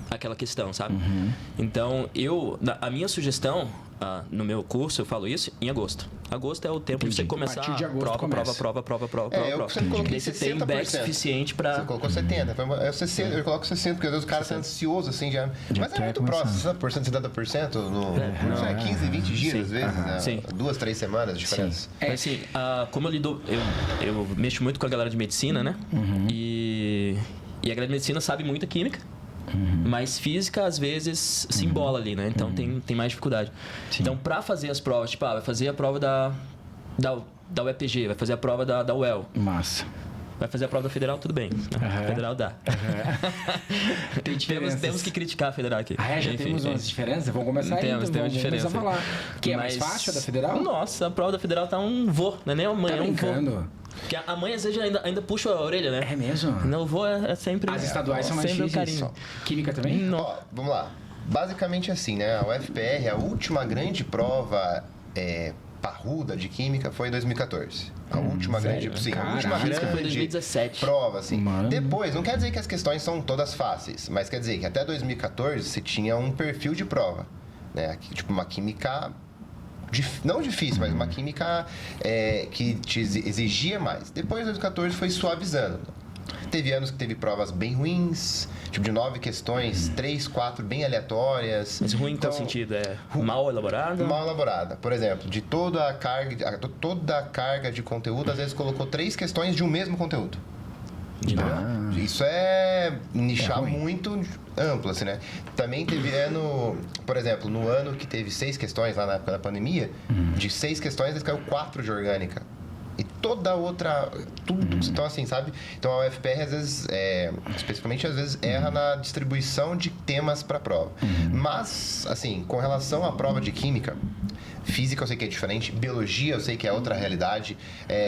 aquela questão, sabe? Então, a minha sugestão, no meu curso, eu falo isso em agosto. Agosto é o tempo de você começar a partir de agosto prova. Eu sempre coloquei Daí você tem 60%. back suficiente para... Você colocou 70. Eu 60, eu coloco 60, porque às vezes o cara tá ansioso, assim, já. Mas é muito próximo, 60%, 70% no 15, 20 dias, às vezes, né? Sim. 2, 3 semanas de diferença. Mas assim, como eu mexo muito com a galera de medicina, né? E a galera de medicina sabe muito química. Mas física, às vezes, se embola ali, né? Então tem mais dificuldade. Sim. Então, para fazer as provas, tipo, vai fazer a prova da UEPG, vai fazer a prova da UEL. Massa. Vai fazer a prova da Federal, tudo bem. Federal dá. Tem diferenças. Temos que criticar a Federal aqui. Já Enfim, temos umas diferenças? Vamos começar aí, temos vamos diferença. começar a falar. Que é mais fácil a da Federal? Nossa, a prova da Federal tá um vô, não é nem a mãe, Tá é um vô. brincando? Porque a mãe, às vezes, ainda puxa a orelha, né? É mesmo? Não, o vô é sempre... As estaduais são mais sempre difíceis. carinho. Química também? Ó, vamos lá. Basicamente assim, né? A UFPR, a última grande prova parruda de química foi em 2014. A última grande, sim, a última física grande foi em 2017. prova, assim. Mano. Depois, não quer dizer que as questões são todas fáceis, mas quer dizer que até 2014 você tinha um perfil de prova, né? Tipo uma química não difícil, mas uma química que te exigia mais. Depois de 2014 foi suavizando. Teve anos que teve provas bem ruins, tipo de 9 questões, 3, 4 bem aleatórias. Mas ruim em qual sentido? Mal elaborada? Mal elaborada. Por exemplo, de toda a carga de conteúdo, às vezes colocou 3 questões de um mesmo conteúdo. Isso é nichar muito amplo, assim, né? Também teve ano, por exemplo, no ano que teve 6 questões, lá na época da pandemia, de 6 questões, eles caiu 4 de orgânica. E toda outra... Tudo. Então, assim, sabe? Então, a UFPR, às vezes, especificamente, às vezes, erra na distribuição de temas para a prova. Mas, assim, com relação à prova de química, física eu sei que é diferente, biologia eu sei que é outra realidade,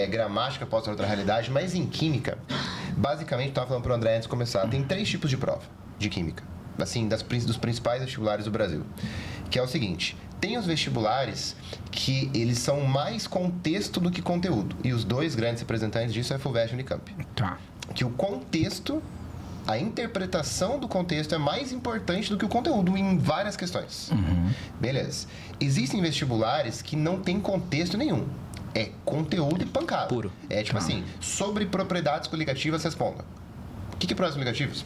gramática pode ser outra realidade, mas em química, basicamente, eu estava falando para o André antes de começar, tem 3 tipos de prova de química, assim, dos principais vestibulares do Brasil, que é o seguinte... Tem os vestibulares que eles são mais contexto do que conteúdo. E os 2 grandes representantes disso é FUVEST e Unicamp. Tá. Que o contexto, a interpretação do contexto é mais importante do que o conteúdo em várias questões. Beleza. Existem vestibulares que não tem contexto nenhum. É conteúdo e pancada. Puro. É tipo assim, sobre propriedades coligativas, responda. O que é propriedades coligativas?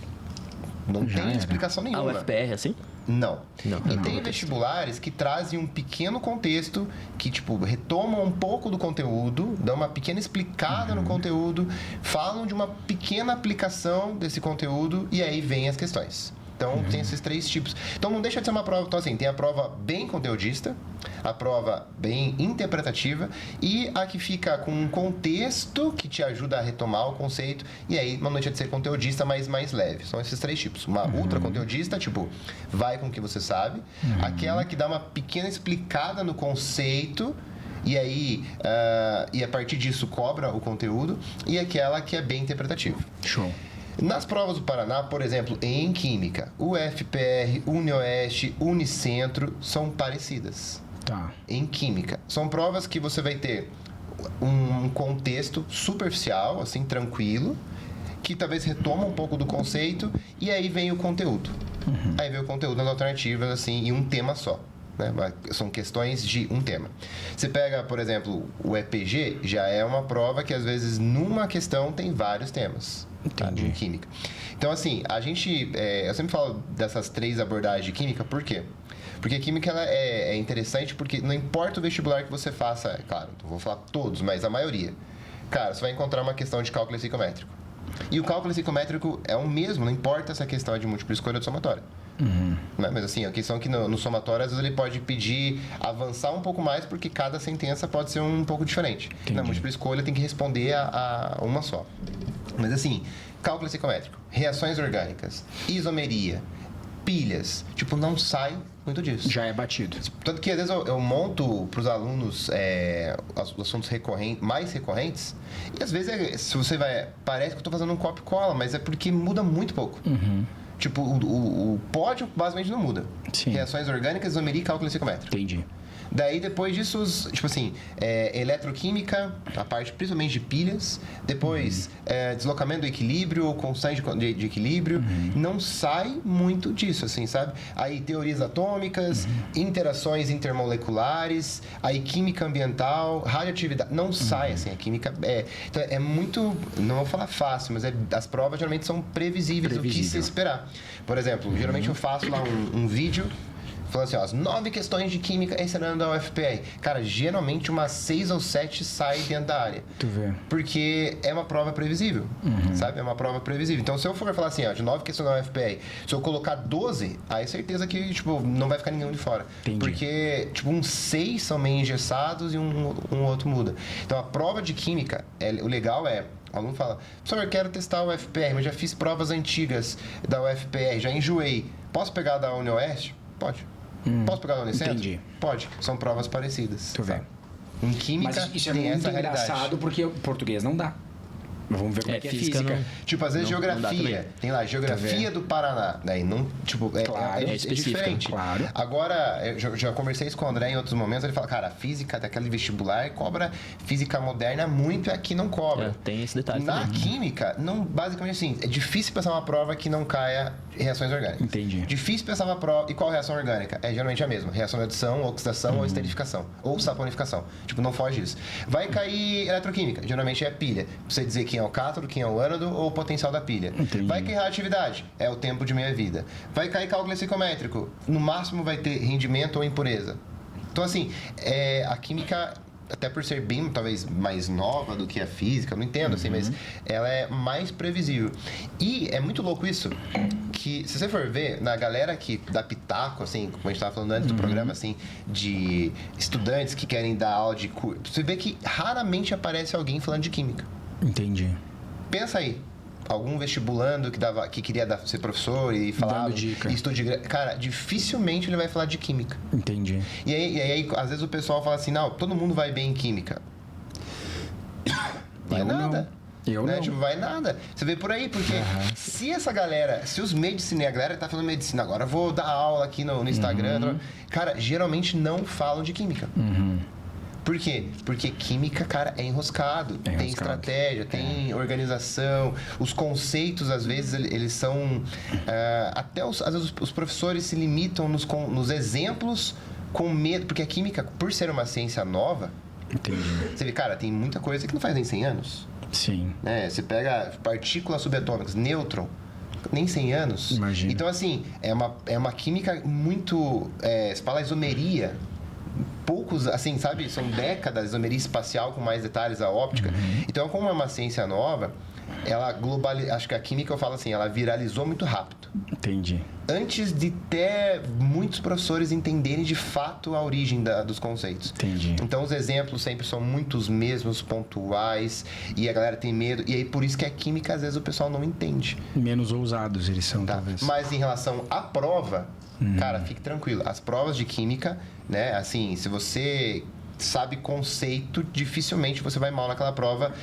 Não tem explicação A nenhuma. UFPR, assim? Não. E tem vestibulares que trazem um pequeno contexto, que, tipo, retomam um pouco do conteúdo, dão uma pequena explicada no conteúdo, falam de uma pequena aplicação desse conteúdo e aí vem as questões. Então, tem esses 3 tipos. Então, não deixa de ser uma prova... Então, assim, tem a prova bem conteudista, a prova bem interpretativa e a que fica com um contexto que te ajuda a retomar o conceito e aí não deixa de ser conteudista, mas mais leve. São esses 3 tipos. Uma ultra conteudista, tipo, vai com o que você sabe. Aquela que dá uma pequena explicada no conceito... E aí, e a partir disso cobra o conteúdo. E aquela que é bem interpretativa. Show. Nas provas do Paraná, por exemplo, em Química, UFPR, UniOeste, Unicentro são parecidas. Tá. Em Química. São provas que você vai ter um contexto superficial, assim, tranquilo, que talvez retoma um pouco do conceito, e aí vem o conteúdo. Aí vem o conteúdo nas alternativas, assim, em um tema só. Né? São questões de um tema. Você pega, por exemplo, o EPG, já é uma prova que, às vezes, numa questão tem vários temas. Entendi. Em química. Então, assim, eu sempre falo dessas 3 abordagens de química, por quê? Porque a química ela é interessante porque não importa o vestibular que você faça, é claro, não vou falar todos, mas a maioria. Cara, você vai encontrar uma questão de cálculo psicométrico. E o cálculo psicométrico é o mesmo, não importa se a questão é de múltipla escolha ou de somatória. Né? Mas assim, a questão é que no somatório, às vezes ele pode pedir avançar um pouco mais, porque cada sentença pode ser um pouco diferente. Entendi. Na múltipla escolha tem que responder a uma só. Mas assim, cálculo psicométrico, reações orgânicas, isomeria, pilhas, tipo, não sai muito disso. Já é batido. Tanto que às vezes eu monto para os alunos os assuntos mais recorrentes, e às vezes, se você parece que eu estou fazendo um copia e cola, mas é porque muda muito pouco. Tipo, o pódio basicamente não muda. Sim. Reações orgânicas, isomeria e cálculo psicométrico. Entendi. Daí, depois disso, tipo assim, eletroquímica, a parte principalmente de pilhas. Depois, deslocamento do equilíbrio ou constante de equilíbrio. Não sai muito disso, assim, sabe? Aí, teorias atômicas, interações intermoleculares, aí química ambiental, radioatividade. Não sai, assim, a química... Então, é muito... Não vou falar fácil, mas as provas geralmente são previsíveis do que se esperar. Por exemplo, geralmente eu faço lá um vídeo... Falando assim, ó, as 9 questões de química ensinando da UFPR. Cara, geralmente umas 6 ou 7 saem dentro da área. Tu vê. Porque é uma prova previsível, sabe? É uma prova previsível. Então, se eu for falar assim, ó, de 9 questões da UFPR, se eu colocar 12, aí é certeza que, tipo, não vai ficar nenhum de fora. Entendi. Porque, tipo, uns 6 são meio engessados e um outro muda. Então, a prova de química, o legal é... O aluno fala, professor, eu quero testar o UFPR, mas já fiz provas antigas da UFPR, já enjoei. Posso pegar da UniOeste? Pode. Posso pegar da Unicentro? Entendi. Pode. São provas parecidas. Tu vê. Tá? Em química, Mas isso é tem muito essa realidade. engraçado porque o português não dá. Vamos ver como é que é física. não- Tipo, às vezes Não dá geografia. Tem lá, geografia do Paraná. Daí não, tipo, Claro, é específica, diferente. claro. Agora, eu já conversei isso com o André em outros momentos, ele fala, cara, a física daquele vestibular cobra física moderna muito e aqui não cobra. tem esse detalhe Na também. química, não, basicamente assim, é difícil pensar uma prova que não caia reações orgânicas. Entendi. Difícil pensar uma prova. E qual reação orgânica? É geralmente a mesma. Reação de adição, oxidação ou esterificação. Ou saponificação. Tipo, não foge disso. Vai cair eletroquímica. Geralmente é a pilha. Você dizer quem é o cátodo, quem é o ânodo ou o potencial da pilha. Entendi. Vai cair radioatividade. É o tempo de meia-vida. Vai cair cálculo psicométrico. No máximo vai ter rendimento ou impureza. Então, assim, a química... Até por ser bem, talvez, mais nova do que a física, não entendo, assim, mas ela é mais previsível. E é muito louco isso, que se você for ver, na galera que dá pitaco, assim, como a gente estava falando antes do programa, assim, de estudantes que querem dar aula de curso, você vê que raramente aparece alguém falando de química. Entendi. Pensa aí. Algum vestibulando que queria ser professor e falar Dando dica. Cara, dificilmente ele vai falar de química. Entendi. E aí, às vezes o pessoal fala assim, não, todo mundo vai bem em química. Vai Eu nada. não. Eu Né? não. Tipo, vai nada. Você vê por aí, porque se essa galera, se os medicina, a galera que tá falando medicina, agora eu vou dar aula aqui no Instagram, cara, geralmente não falam de química. Por quê? Porque química, cara, é enroscado. É Tem enroscado. estratégia, tem organização. Os conceitos, às vezes, eles são... até, às vezes, os professores se limitam nos exemplos com medo. Porque a química, por ser uma ciência nova, Entendi. você vê, cara, tem muita coisa que não faz nem 100 anos. Sim. Né? Você pega partículas subatômicas, nêutron, nem 100 anos. Imagina. Então, assim, é uma química muito... se fala isomeria... Poucos, assim, sabe? São décadas de isomeria espacial com mais detalhes a óptica. Então, como é uma ciência nova, ela acho que a química, eu falo assim, ela viralizou muito rápido. Entendi. Antes de ter muitos professores entenderem de fato a origem dos conceitos. Entendi. Então, os exemplos sempre são muito os mesmos, pontuais, e a galera tem medo. E aí, por isso que a química, às vezes, o pessoal não entende. Menos ousados eles são, Tá? talvez. Mas em relação à prova, cara, fique tranquilo. As provas de química, né? Assim, se você sabe conceito, dificilmente você vai mal naquela prova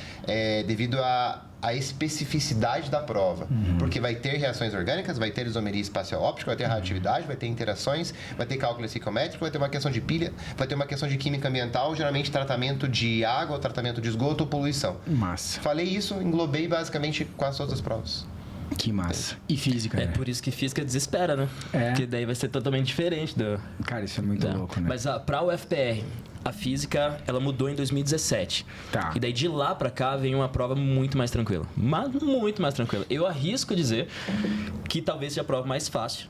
devido a a especificidade da prova. Porque vai ter reações orgânicas, vai ter isomeria espacial óptica, vai ter radioatividade, vai ter interações, vai ter cálculo psicométrico, vai ter uma questão de pilha, vai ter uma questão de química ambiental, geralmente tratamento de água, tratamento de esgoto ou poluição. Massa. Falei isso, englobei basicamente quase todas as provas. Que massa. E física, É né? por isso que física desespera, né? É. Porque daí vai ser totalmente diferente do... Cara, isso é muito louco, né? Mas pra UFPR, a física, ela mudou em 2017. Tá. E daí de lá pra cá vem uma prova muito mais tranquila. Muito mais tranquila. Eu arrisco dizer que talvez seja a prova mais fácil.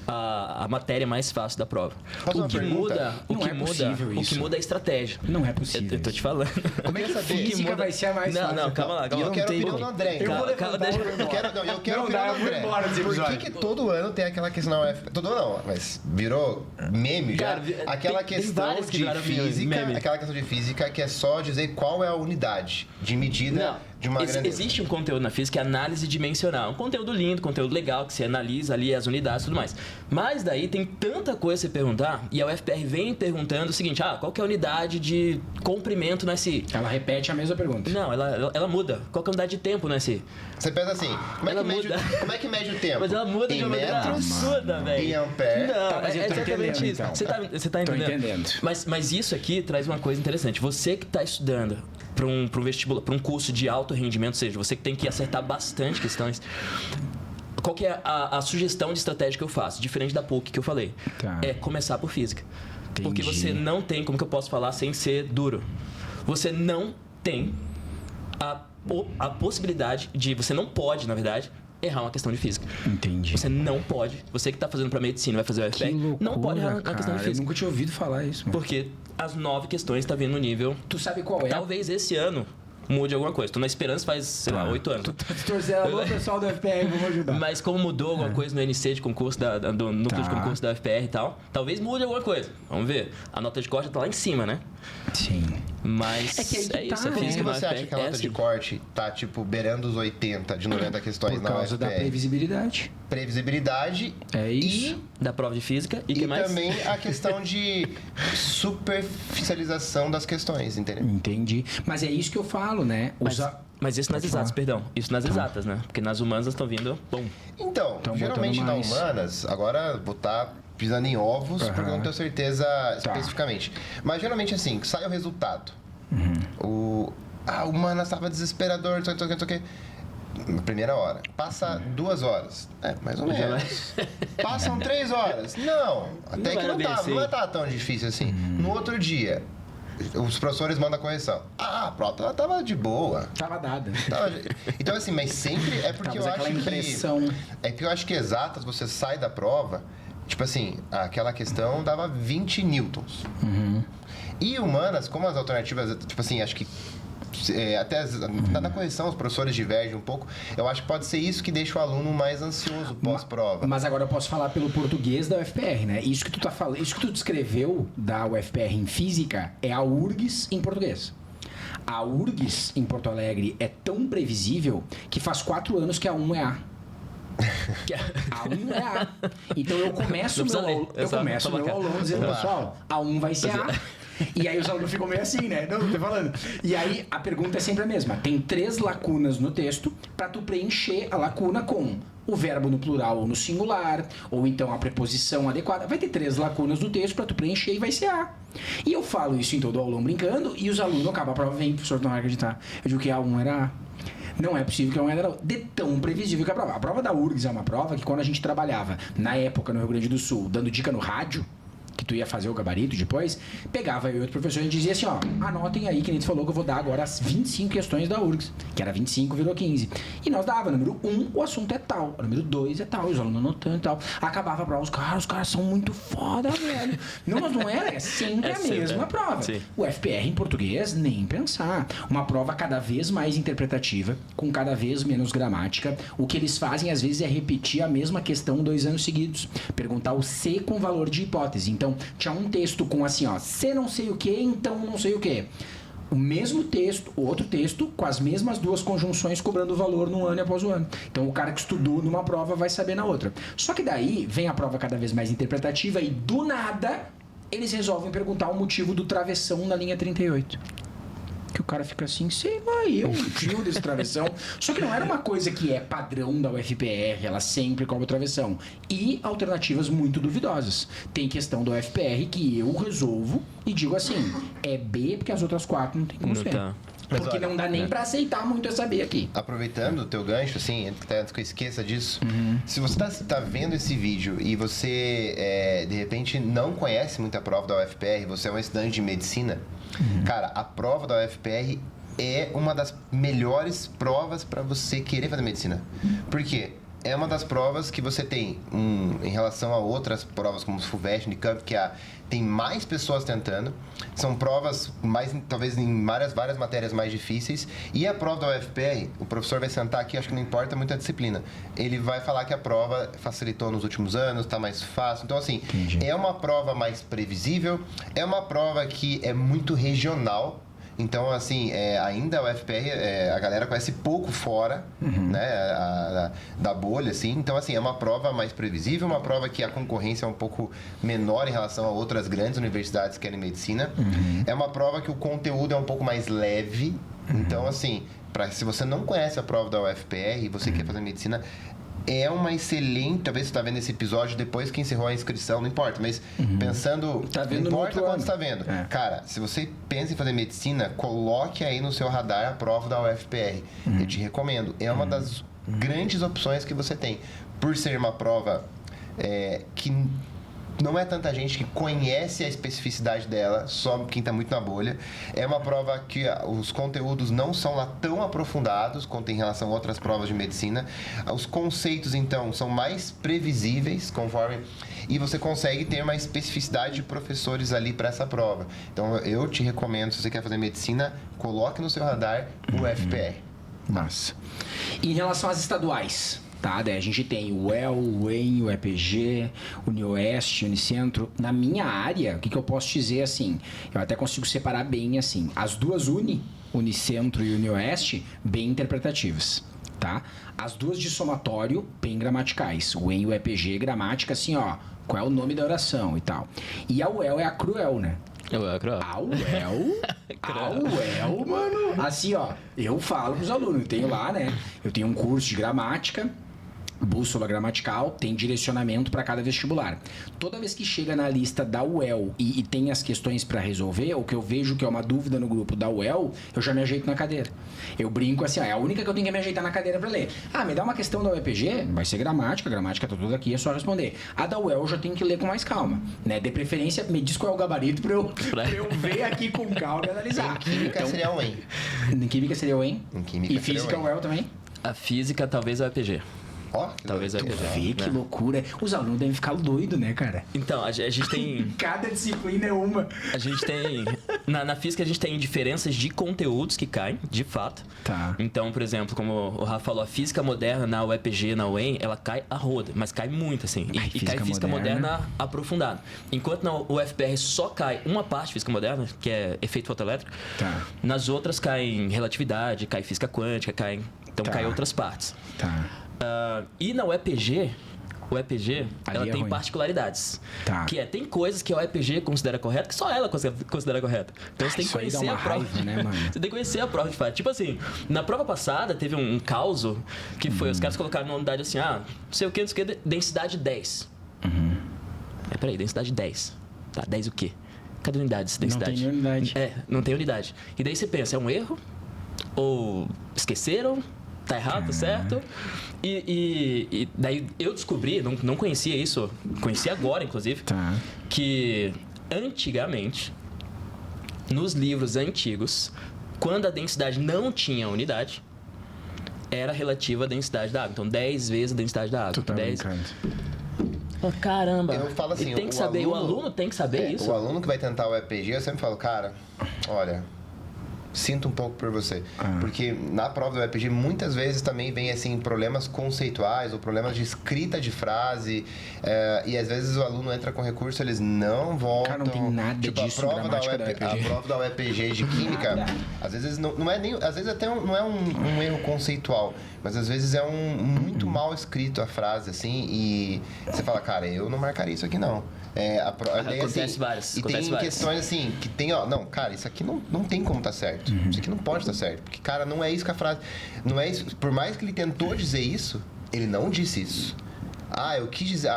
A matéria mais fácil da prova. Posso uma pergunta? O Não que é muda, possível o que isso. muda é a estratégia. Não é possível. Eu tô te falando. Como é que a saber? física vai ser a mais fácil? Não, calma lá. E eu quero a opinião do André. Eu vou Calma, levantar, deixa- eu vou Eu quero, embora. não, eu quero Não a opinião dá, do eu vou André. embora desse Por episódio. que todo ano tem aquela questão na UFPR? Todo ano não, mas virou meme já. Cara, Aquela tem questão várias que de viraram física, meme. aquela questão de física que é só dizer qual é a unidade de medida de uma grandeza. Existe um conteúdo na física que é análise dimensional. Um conteúdo lindo, conteúdo legal, que você analisa ali as unidades e tudo mais. Mas daí tem tanta coisa a você perguntar, e a UFPR vem perguntando o seguinte, qual que é a unidade de comprimento no SI? Ela repete a mesma pergunta. Não, ela muda. Qual que é a unidade de tempo no SI? Você pensa assim, Ela muda. como é que mede o tempo? Mas ela muda em de uma maneira metros, absurda, velho. em ampere. Não, Tá, mas eu é tô exatamente entendendo, isso. então. Você tá Tô entendendo? entendendo. Mas isso aqui traz uma coisa interessante. Você que está estudando para um vestibular, para um curso de alto rendimento, ou seja, você que tem que acertar bastante questões. Qual que é a sugestão de estratégia que eu faço? Diferente da PUC que eu falei. Tá. É começar por física. Porque Entendi. você não tem, como que eu posso falar sem ser duro? Você não tem a possibilidade de... Você não pode, na verdade, errar uma questão de física. Entendi. Você não pode. Você que está fazendo para medicina, vai fazer o Que UFPR, loucura, não pode errar uma cara. questão de Eu física. nunca tinha ouvido falar isso, mano. Porque as 9 questões estão vindo no nível... Tu sabe qual é? Talvez esse ano mude alguma coisa. Tô na esperança faz, sei lá, 8 anos. Torcer alô, pessoal do FPR, vamos ajudar. Mas como mudou alguma coisa no NC de concurso, do núcleo de Tá. concurso da UFPR e tal, talvez mude alguma coisa. Vamos ver. A nota de corte tá lá em cima, né? Sim. Mas É que aí que isso, tá, a Por que física na você acha UFPR que a nota de assim. corte tá, tipo, beirando os 80 de 90 questões Por na causa da UFPR? previsibilidade. Previsibilidade É isso. Da prova de física e que mais? também a questão de superficialização das questões, entendeu? Entendi. Mas é isso que eu falo, né? Mas isso nas Pode exatas, falar. perdão. Isso nas exatas, né? Porque nas humanas estão vindo... Bom, Então, Tão geralmente botando na mais. humanas, agora vou estar pisando em ovos, Aham. porque eu não tenho certeza especificamente. Mas geralmente assim, sai o resultado. A humanas estava desesperador, não sei o que. Na primeira hora. Passa 2 horas. Mais ou Já menos. Passam 3 horas. Não. Até que era não bem tá, assim. não tá tão difícil assim. No outro dia, os professores mandam a correção. A prova tava de boa. Tava dada. Então, assim, mas sempre é porque Tava eu aquela acho impressão. que. É que eu acho que exatas, você sai da prova, tipo assim, aquela questão dava 20 newtons. E humanas, como as alternativas, tipo assim, acho que. Até na correção os professores divergem um pouco. Eu acho que pode ser isso que deixa o aluno mais ansioso pós-prova. Mas agora eu posso falar pelo português da UFPR, né? Isso que tu tá falando, isso que tu descreveu da UFPR em física é a URGS em português. A URGS em Porto Alegre é tão previsível que faz 4 anos que a 1 é A. A 1 é A. Então eu começo o Não precisa meu, ler, é eu só começo o meu tomar aluno dizendo, Vamos lá. pessoal, a 1 vai ser A. E aí os alunos ficam meio assim, né? Não, tô falando. E aí a pergunta é sempre a mesma. Tem 3 lacunas no texto pra tu preencher a lacuna com o verbo no plural ou no singular, ou então a preposição adequada. Vai ter 3 lacunas no texto pra tu preencher e vai ser A. E eu falo isso em todo aulão brincando e os alunos acabam a prova, vem, professor, não vai acreditar. Eu digo que a 1 era A. Não é possível que a 1 era de tão previsível que a prova. A prova da URGS é uma prova que quando a gente trabalhava, na época, no Rio Grande do Sul, dando dica no rádio, que tu ia fazer o gabarito depois, pegava eu e outro professor e dizia assim, ó, anotem aí que nem tu falou que eu vou dar agora as 25 questões da URGS, que era 25, virou 15. E nós dava, número 1, o assunto é tal, o número 2 é tal, os alunos anotando e tal. Acabava a prova, os caras são muito foda, velho. Não, mas não era, é sempre a sempre, mesma é. prova. Sim. O FPR em português, nem pensar. Uma prova cada vez mais interpretativa, com cada vez menos gramática. O que eles fazem, às vezes, é repetir a mesma questão 2 anos seguidos. Perguntar o se com valor de hipótese. Então, tinha um texto com assim, ó, se não sei o que, então não sei o que. O mesmo texto, o outro texto, com as mesmas 2 conjunções cobrando valor num ano após o ano. Então, o cara que estudou numa prova vai saber na outra. Só que daí, vem a prova cada vez mais interpretativa e, do nada, eles resolvem perguntar o motivo do travessão na linha 38. Que o cara fica assim, sei lá, eu tio desse travessão. Só que não era uma coisa que é padrão da UFPR, ela sempre cobra travessão. E alternativas muito duvidosas. Tem questão da UFPR que eu resolvo e digo assim, é B porque as outras 4 não tem como ser. Tá. Mas Porque olha, não dá nem pra aceitar muito essa B aqui. Aproveitando o teu gancho, assim, antes que eu esqueça disso, se você tá vendo esse vídeo e você, de repente, não conhece muito a prova da UFPR, você é um estudante de medicina, cara, a prova da UFPR é uma das melhores provas para você querer fazer medicina. Por quê? É uma das provas que você tem, em relação a outras provas como o FUVEST, Unicamp, que tem mais pessoas tentando. São provas, talvez em várias matérias mais difíceis. E a prova da UFPR, o professor vai sentar aqui, acho que não importa muito a disciplina. Ele vai falar que a prova facilitou nos últimos anos, está mais fácil. Então, assim, é uma prova mais previsível, é uma prova que é muito regional. Então, assim, ainda a UFPR, a galera conhece pouco fora, né, da bolha, assim. Então, assim, é uma prova mais previsível, uma prova que a concorrência é um pouco menor em relação a outras grandes universidades que querem medicina. É uma prova que o conteúdo é um pouco mais leve. Então, assim, se você não conhece a prova da UFPR e você quer fazer medicina, é uma excelente... Talvez você está vendo esse episódio depois que encerrou a inscrição, não importa. Mas pensando... Tá vendo não importa quando você está vendo. É. Cara, se você pensa em fazer medicina, coloque aí no seu radar a prova da UFPR. Eu te recomendo. É uma das grandes opções que você tem. Por ser uma prova que não é tanta gente que conhece a especificidade dela, só quem está muito na bolha. É uma prova que os conteúdos não são lá tão aprofundados quanto em relação a outras provas de medicina. Os conceitos, então, são mais previsíveis, e você consegue ter uma especificidade de professores ali para essa prova. Então, eu te recomendo, se você quer fazer medicina, coloque no seu radar o UFPR. Massa. Em relação às estaduais, tá? Daí a gente tem o UEL, o UEM, o EPG, Unioeste, Unicentro. Na minha área, o que eu posso dizer assim? Eu até consigo separar bem assim. As duas Unicentro e Unioeste, bem interpretativas, tá? As duas de somatório, bem gramaticais. O UEM e o EPG, gramática assim, ó. Qual é o nome da oração e tal. E a UEL é a cruel, né? A UEL, mano. Assim, ó, eu falo pros alunos, eu tenho lá, né? Eu tenho um curso de gramática, bússola gramatical, tem direcionamento para cada vestibular. Toda vez que chega na lista da UEL e tem as questões para resolver, ou que eu vejo que é uma dúvida no grupo da UEL, eu já me ajeito na cadeira. Eu brinco assim, ó, é a única que eu tenho que me ajeitar na cadeira para ler. Me dá uma questão da UEPG, vai ser gramática, a gramática tá tudo aqui, é só responder. A da UEL eu já tenho que ler com mais calma, né? De preferência, me diz qual é o gabarito pra eu ver aqui com calma e analisar. Em química seria o UEM. Em química seria o UEM? Em química e seria física o o UEL também? A física, talvez a EPG. Talvez a EPG. Vê que loucura. Os alunos devem ficar doidos, né, cara? Então, a gente tem... Cada disciplina é uma. A gente tem... Na física, a gente tem diferenças de conteúdos que caem, de fato. Tá. Então, por exemplo, como o Rafa falou, a física moderna na UEPG, na UEM, ela cai a roda, mas cai muito, assim. E cai física moderna aprofundada. Enquanto na UFPR só cai uma parte de física moderna, que é efeito fotoelétrico, nas outras cai relatividade, cai física quântica, então cai outras partes. E na UEPG, ela tem particularidades. Que tem coisas que a UEPG considera correta, que só ela considera correta. Então você tem que conhecer a prova. Raiva, né, mano? Você tem que conhecer a prova de fato. Tipo assim, na prova passada teve um caos que foi, os caras colocaram uma unidade assim, não sei o que, densidade 10. Peraí, densidade 10. Tá, 10 o quê? Cadê unidade? Densidade? Não tem unidade. Não tem unidade. E daí você pensa, é um erro? Ou esqueceram? Tá errado, tá certo? E daí eu descobri, não conhecia isso, conheci agora, inclusive, que antigamente, nos livros antigos, quando a densidade não tinha unidade, era relativa à densidade da água. Então, 10 vezes a densidade da água. 10... Caramba! Eu falo assim, tem que saber, o aluno tem que saber isso. O aluno que vai tentar o EPG, eu sempre falo, cara, olha... Sinto um pouco por você. Porque na prova do EPG, muitas vezes também vem assim, problemas conceituais ou problemas de escrita de frase. E às vezes o aluno entra com recurso, eles não voltam. Cara, não tem nada disso a prova da UEPG de Química, às vezes não é nem. Às vezes até não é um erro conceitual, mas às vezes é muito mal escrito a frase, assim, e você fala, cara, eu não marcaria isso aqui não. Acontece várias. E tem questões assim, que tem, não, cara, isso aqui não tem como tá certo. certo. Isso aqui não pode estar certo. Porque, cara, não é isso que a frase... Não é isso. Por mais que ele tentou dizer isso, ele não disse isso. Eu quis dizer...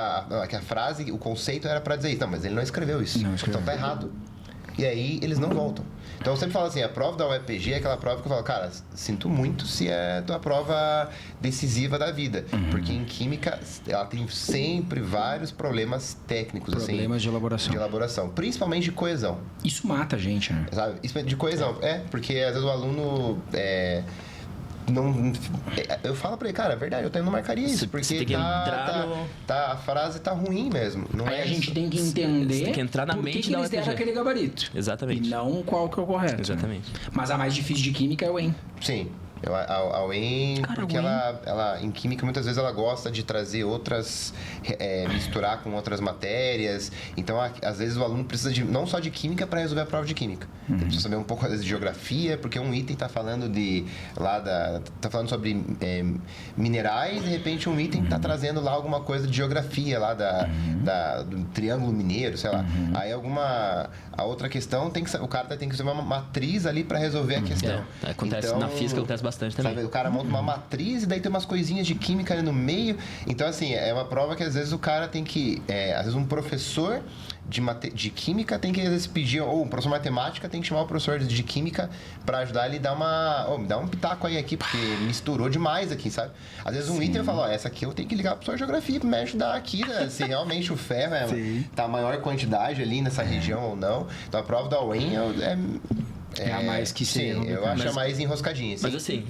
que a frase, o conceito era pra dizer isso. Não, mas ele não escreveu isso. Então tá errado. E aí, eles não voltam. Então, eu sempre falo assim, a prova da UEPG é aquela prova que eu falo, cara, sinto muito se é a tua prova decisiva da vida. Porque em química, ela tem sempre vários problemas técnicos. Problemas de elaboração. De elaboração. Principalmente de coesão. Isso mata a gente, né? Sabe? Isso de coesão. Porque às vezes o aluno... eu falo pra ele, cara, é verdade, eu não marcaria isso, porque a frase tá ruim mesmo. Aí a gente tem que entender tem que entrar na mente que eles deram aquele gabarito. Exatamente. E não qual que é o correto. Exatamente. Né? Mas a mais difícil de química é o EM. Sim. A UEM, porque ela em química muitas vezes ela gosta de trazer outras, misturar com outras matérias. Então, às vezes o aluno precisa não só de química para resolver a prova de química. Ele precisa saber um pouco às vezes, de geografia, porque um item está falando tá falando sobre minerais, de repente um item está trazendo lá alguma coisa de geografia lá do Triângulo Mineiro, sei lá. Aí a outra questão o cara tem que fazer uma matriz ali para resolver a questão. Acontece na física, acontece bastante também. Sabe, o cara monta uma matriz e daí tem umas coisinhas de química ali no meio. Então, assim, é uma prova que às vezes o cara tem que... às vezes um professor de química tem que às vezes pedir... Ou um professor de matemática tem que chamar o professor de química para ajudar ele a me dá um pitaco aí aqui, porque misturou demais aqui, sabe? Às vezes um item eu falo, essa aqui eu tenho que ligar pro professor de geografia para me ajudar aqui, né? Se realmente o ferro tá a maior quantidade ali nessa região ou não. Então, a prova da UEM é a mais que seria. Sim, eu acho a mais enroscadinha. Mas assim,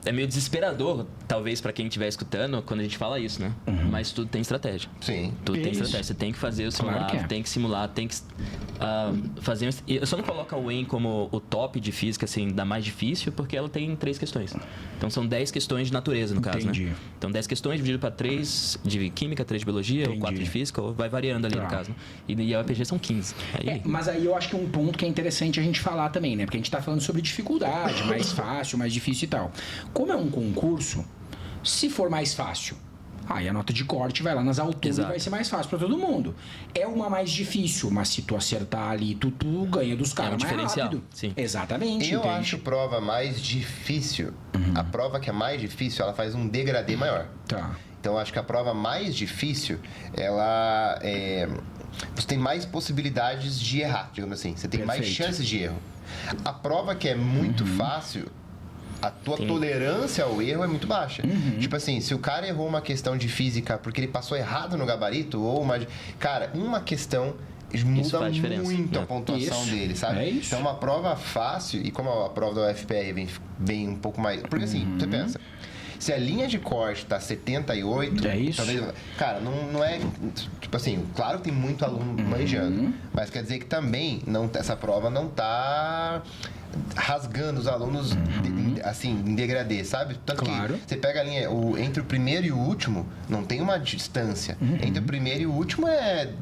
é meio desesperador, talvez, para quem estiver escutando, quando a gente fala isso, né? Mas tudo tem estratégia. Sim. Tudo tem estratégia. Você tem que fazer o simulado, tem que simular, tem que fazer... Eu só não coloco a UEM como o top de física, assim, da mais difícil, porque ela tem 3 questões. Então, são 10 questões de natureza, no caso, né? Então, 10 questões dividido para 3 de química, 3 de biologia, ou 4 de física, ou vai variando ali, no caso. Né? E a UEPG são 15. Mas aí eu acho que um ponto que é interessante a gente falar também, né? Porque a gente tá falando sobre dificuldade, mais fácil, mais difícil e tal. Como é um concurso, se for mais fácil, aí a nota de corte vai lá nas alturas e vai ser mais fácil para todo mundo. É uma mais difícil, mas se tu acertar ali, tu ganha dos caras mais rápido. Sim. Exatamente. Eu acho prova mais difícil, a prova que é mais difícil, ela faz um degradê maior. Tá. Então, eu acho que a prova mais difícil, ela você tem mais possibilidades de errar, digamos assim. Você tem mais chances de erro. A prova que é muito fácil... A tua tolerância ao erro é muito baixa. Tipo assim, se o cara errou uma questão de física porque ele passou errado no gabarito, ou uma questão muda muito a pontuação dele, sabe? Então, uma prova fácil, e como a prova da UFPR vem um pouco mais... Porque assim, você pensa... Se a linha de corte tá 78... talvez... Cara, não é... Tipo assim, claro que tem muito aluno manjando. Mas quer dizer que também essa prova não tá... rasgando os alunos assim, em degradê, sabe? Tanto que você pega a linha, entre o primeiro e o último, não tem uma distância. Entre o primeiro e o último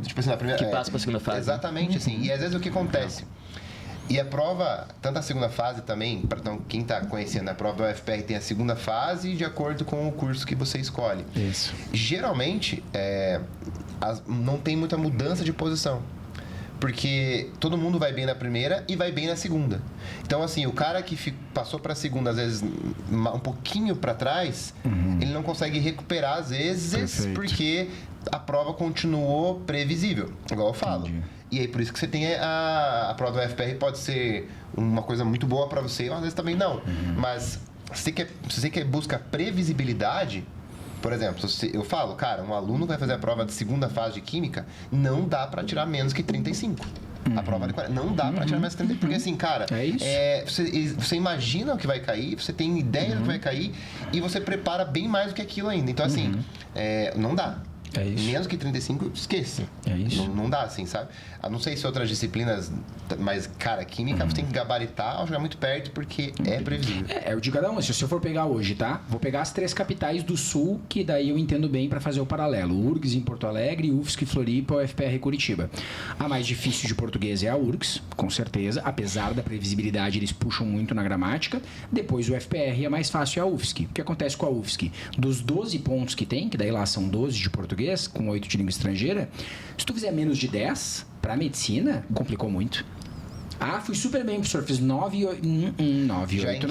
tipo assim, a primeira... Que passa para a segunda fase. Exatamente, assim. E às vezes o que acontece? E a prova, tanto a segunda fase também, então quem está conhecendo a prova da UFPR tem a segunda fase de acordo com o curso que você escolhe. Isso. Geralmente, não tem muita mudança de posição. Porque todo mundo vai bem na primeira e vai bem na segunda. Então, assim, o cara que passou para a segunda, às vezes, um pouquinho para trás, ele não consegue recuperar, às vezes, porque a prova continuou previsível, igual eu falo. E aí, por isso que você tem a prova do UFPR pode ser uma coisa muito boa para você, às vezes também não. Mas se você busca previsibilidade... Por exemplo, eu falo, cara, um aluno vai fazer a prova de segunda fase de química, não dá para tirar menos que 35. A prova de 40, não dá para tirar menos que 35. Porque assim, cara, você imagina o que vai cair, você tem ideia do que vai cair e você prepara bem mais do que aquilo ainda. Então, assim, não dá. É isso. Menos que 35, esqueça. É isso. Não dá assim, sabe? A não sei se outras disciplinas, mas, cara, química você tem que gabaritar ou jogar muito perto porque é previsível. Eu digo cada um. Se eu for pegar hoje, tá? Vou pegar as 3 capitais do Sul, que daí eu entendo bem para fazer o paralelo. URGS em Porto Alegre, UFSC Floripa, UFPR Curitiba. A mais difícil de português é a URGS, com certeza. Apesar da previsibilidade, eles puxam muito na gramática. Depois o UFPR é mais fácil, é a UFSC. O que acontece com a UFSC? Dos 12 pontos que tem, que daí lá são 12 de português, com 8 de língua estrangeira, se tu fizer menos de 10 para medicina, complicou muito. Ah, fui super bem, professor. Fiz 9 e 8 não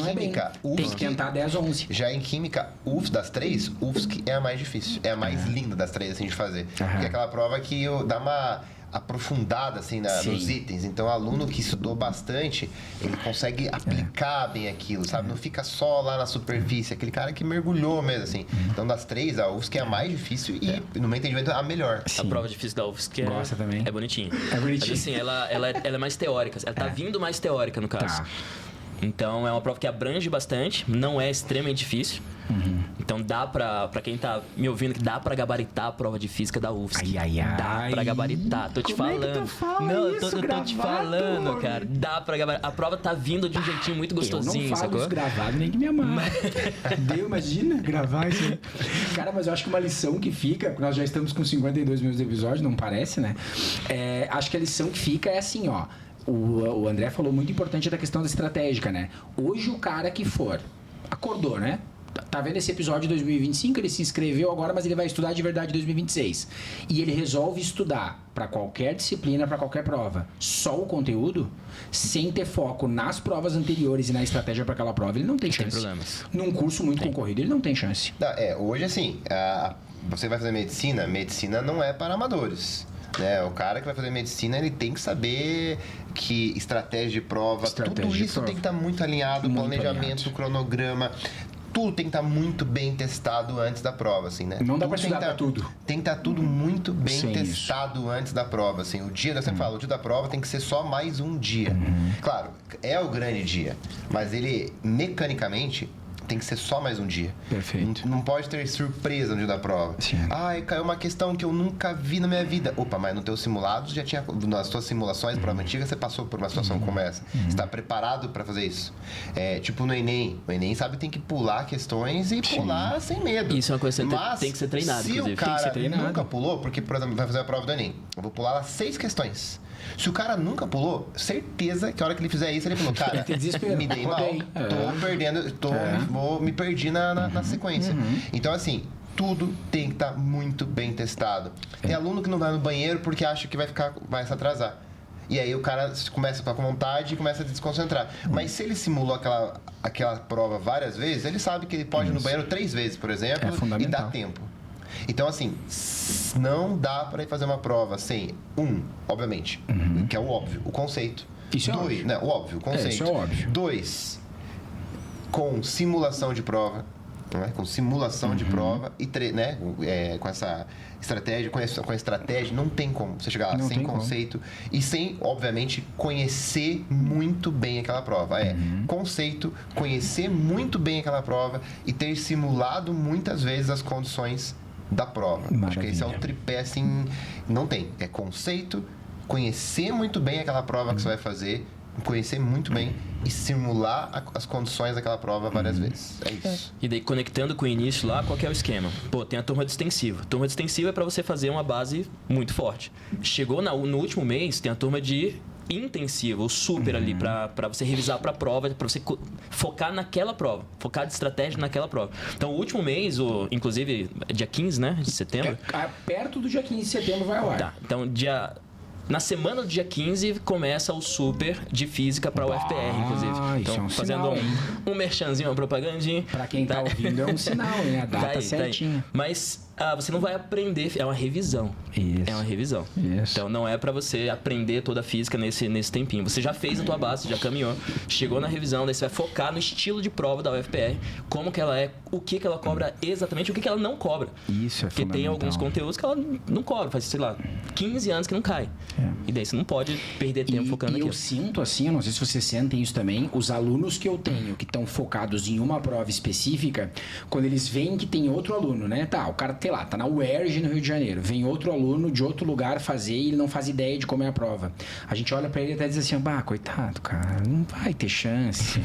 é bem. Tem que tentar 10, 11. Já em química, das 3, UFSC é a mais difícil. É a mais linda das 3, assim, de fazer. Porque é aquela prova que dá uma aprofundada, assim, nos itens. Então, o aluno que estudou bastante, ele consegue aplicar bem aquilo, sabe? Não fica só lá na superfície. Aquele cara que mergulhou mesmo, assim. Então, das 3, a UFSC é a mais difícil e, no meu entendimento, a melhor. A prova difícil da UFSC Gosta também. É bonitinha. É bonitinha. Mas, assim, ela é mais teórica. Ela tá vindo mais teórica, no caso. Tá. Então, é uma prova que abrange bastante, não é extremamente difícil. Então, dá pra quem tá me ouvindo, que dá pra gabaritar a prova de física da UFSC. Dá pra gabaritar, tô te falando. É que tu fala não, isso, eu tô te falando, cara. Dá pra gabaritar. A prova tá vindo de um jeitinho muito gostosinho, eu não falo sacou? isso gravado nem que me amar. Deu, imagina, gravar isso aí. Cara, mas eu acho que uma lição que fica, nós já estamos com 52 minutos de episódio, não parece, né? Acho que a lição que fica é assim, ó. O André falou muito importante da questão da estratégica, né? Hoje o cara que for, acordou, né? Tá vendo esse episódio de 2025? Ele se inscreveu agora, mas ele vai estudar de verdade em 2026. E ele resolve estudar para qualquer disciplina, para qualquer prova, só o conteúdo, sem ter foco nas provas anteriores e na estratégia para aquela prova, ele não tem chance. Tem problemas. Num curso muito concorrido, ele não tem chance. Hoje, assim, você vai fazer medicina não é para amadores. O cara que vai fazer medicina, ele tem que saber que estratégia de prova, tudo isso tem que estar muito alinhado, planejamento, cronograma, tudo tem que estar muito bem testado antes da prova, assim, né? Não dá pra estudar pra tudo. Tem que estar tudo muito bem testado antes da prova, assim. O dia, você fala, o dia da prova tem que ser só mais um dia. Claro, é o grande dia, mas ele, mecanicamente, tem que ser só mais um dia. Perfeito. Não pode ter surpresa no dia da prova. Sim. Caiu uma questão que eu nunca vi na minha vida. Opa, mas no teu simulado já tinha... Nas tuas simulações, prova antiga, você passou por uma situação como essa. Você está preparado para fazer isso. Tipo no Enem. O Enem sabe que tem que pular questões e pular sem medo. Isso é uma coisa que tem que ser treinado, se inclusive. o cara tem que ser treinado. nunca pulou, porque, por exemplo, vai fazer a prova do Enem. Eu vou pular lá 6 questões. Se o cara nunca pulou, certeza que a hora que ele fizer isso, ele falou, cara, me dei mal, tô perdendo, me perdi na sequência. Então, assim, tudo tem que estar muito bem testado. Tem aluno que não vai no banheiro porque acha que vai se atrasar. E aí o cara começa com vontade e começa a desconcentrar. Mas se ele simulou aquela prova várias vezes, ele sabe que ele pode ir no banheiro 3 vezes, por exemplo, e dá tempo. Então, assim, não dá para ir fazer uma prova sem, obviamente, que é o óbvio, o conceito. Isso é 2, óbvio. né, o óbvio, o conceito. Isso é óbvio. 2, com simulação de prova, né, com simulação de prova e né, com essa estratégia, com a estratégia, não tem como você chegar lá Não sem conceito e sem, obviamente, conhecer muito bem aquela prova. Conceito, conhecer muito bem aquela prova e ter simulado muitas vezes as condições da prova. Maravilha. Acho que esse é um tripé, assim, não tem. É conceito, conhecer muito bem aquela prova que você vai fazer, conhecer muito bem e simular as condições daquela prova várias vezes. É isso. E daí, conectando com o início lá, qual que é o esquema? Tem a turma de extensiva. Turma de extensiva é para você fazer uma base muito forte. Chegou no último mês, tem a turma de intensiva, o super ali, para você revisar para a prova, para você focar naquela prova, focar de estratégia naquela prova. Então, o último mês, inclusive, dia 15, né, de setembro. Perto do dia 15 de setembro vai ao ar. Tá, então na semana do dia 15 começa o super de física para o UFPR, inclusive. Isso é um fazendo sinal, um merchanzinho, uma propagandinha. Pra quem tá ouvindo é um sinal, hein? A data certinha. Mas você não vai aprender, é uma revisão. Isso. É uma revisão. Isso. Então não é pra você aprender toda a física nesse tempinho. Você já fez a tua base, já caminhou, chegou na revisão, daí você vai focar no estilo de prova da UFPR, como que ela é, o que ela cobra exatamente, o que ela não cobra. Isso é Porque tem alguns conteúdos que ela não cobra, faz, sei lá, 15 anos que não cai. E daí você não pode perder tempo focando naquilo. E eu sinto assim, eu não sei se vocês sentem isso também, os alunos que eu tenho que estão focados em uma prova específica, quando eles veem que tem outro aluno, né? Tá, o cara, sei lá, tá na UERJ no Rio de Janeiro, vem outro aluno de outro lugar fazer e ele não faz ideia de como é a prova. A gente olha pra ele e até diz assim, coitado, cara, não vai ter chance.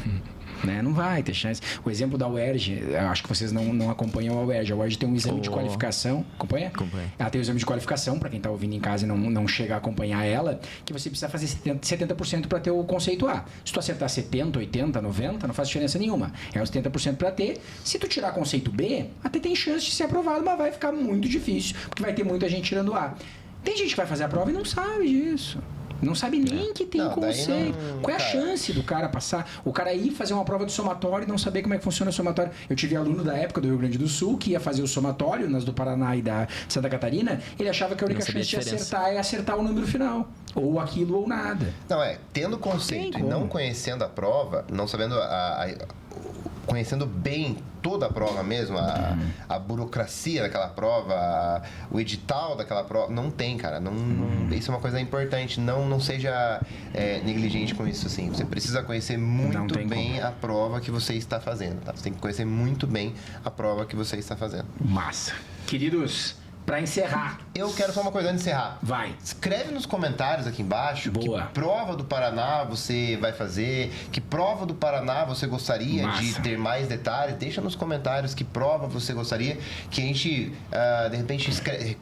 Né? Não vai ter chance. O exemplo da UERJ, acho que vocês não acompanham a UERJ. A UERJ tem um exame de qualificação. Acompanha? Acompanha. Ela tem um exame de qualificação, para quem está ouvindo em casa e não chega a acompanhar ela, que você precisa fazer 70% para ter o conceito A. Se tu acertar 70, 80, 90, não faz diferença nenhuma. É os 70% para ter. Se tu tirar conceito B, até tem chance de ser aprovado, mas vai ficar muito difícil, porque vai ter muita gente tirando A. Tem gente que vai fazer a prova e não sabe disso. Não sabe nem que tem Não, daí conceito. não- Qual é a cara. chance do cara passar? O cara ir fazer uma prova de somatório e não saber como é que funciona o somatório. Eu tive aluno da época do Rio Grande do Sul que ia fazer o somatório nas do Paraná e da Santa Catarina. Ele achava que a única Não sabia chance de a diferença. acertar é acertar o número final. Ou aquilo ou nada. Não, tendo conceito Tem e não como. conhecendo a prova, não sabendo conhecendo bem toda a prova mesmo, a burocracia daquela prova, o edital daquela prova, não tem, cara. Isso é uma coisa importante. Não seja negligente com isso, assim. Você precisa conhecer Não muito tem bem como. a prova que você está fazendo, tá? Você tem que conhecer muito bem a prova que você está fazendo. Massa. Queridos, pra encerrar, Eu quero só uma coisa antes de encerrar. vai. Escreve nos comentários aqui embaixo Boa. que prova do Paraná você vai fazer, que prova do Paraná você gostaria Massa. de ter mais detalhes. Deixa nos comentários que prova você gostaria, que a gente, de repente,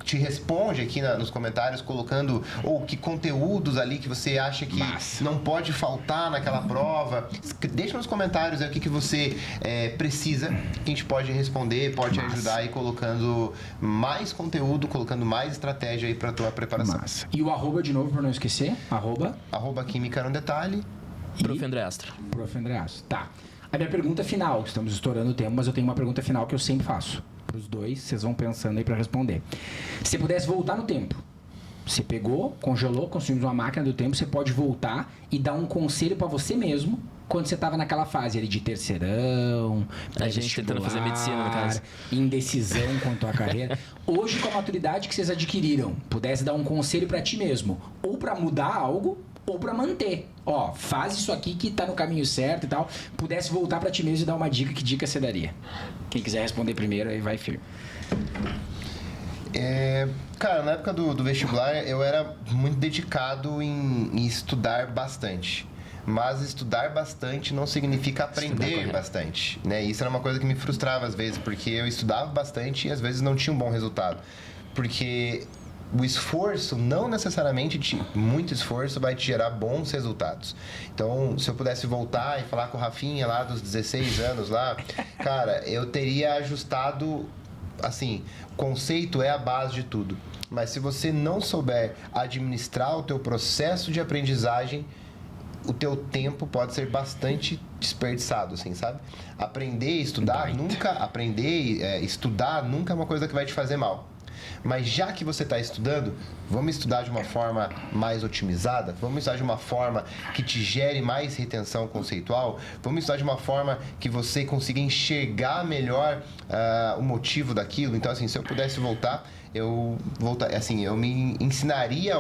te responde aqui nos comentários, colocando ou que conteúdos ali que você acha que Massa. não pode faltar naquela prova. Deixa nos comentários aí o que você precisa, que a gente pode responder, pode Massa. ajudar aí colocando mais conteúdo, colocando mais estratégia aí para tua preparação. Massa. E o arroba de novo, pra não esquecer. Arroba Química no Detalhe. Prof. André Astra. Prof. Andreas. Tá. A minha pergunta final, estamos estourando o tempo, mas eu tenho uma pergunta final que eu sempre faço. Para os dois, vocês vão pensando aí para responder. Se você pudesse voltar no tempo, você pegou, congelou, construímos uma máquina do tempo, você pode voltar e dar um conselho para você mesmo quando você estava naquela fase ali de terceirão, A gente tentando fazer medicina, no caso. indecisão quanto à carreira. Hoje, com a maturidade que vocês adquiriram, pudesse dar um conselho para ti mesmo, ou para mudar algo, ou para manter. Ó, faz isso aqui que tá no caminho certo e tal. Pudesse voltar para ti mesmo e dar uma dica, que dica você daria? Quem quiser responder primeiro, aí vai firme. Cara, na época do vestibular eu era muito dedicado em estudar bastante. Mas estudar bastante não significa aprender correto. bastante, né? Isso era uma coisa que me frustrava às vezes, porque eu estudava bastante e às vezes não tinha um bom resultado. Porque o esforço, não necessariamente muito esforço, vai te gerar bons resultados. Então, se eu pudesse voltar e falar com o Rafinha lá dos 16 anos lá, cara, eu teria ajustado, assim, conceito é a base de tudo. Mas se você não souber administrar o teu processo de aprendizagem, o teu tempo pode ser bastante desperdiçado, assim, sabe? Estudar nunca é uma coisa que vai te fazer mal. Mas já que você está estudando, vamos estudar de uma forma mais otimizada? Vamos estudar de uma forma que te gere mais retenção conceitual? Vamos estudar de uma forma que você consiga enxergar melhor o motivo daquilo? Então, assim, se eu pudesse voltar, eu me ensinaria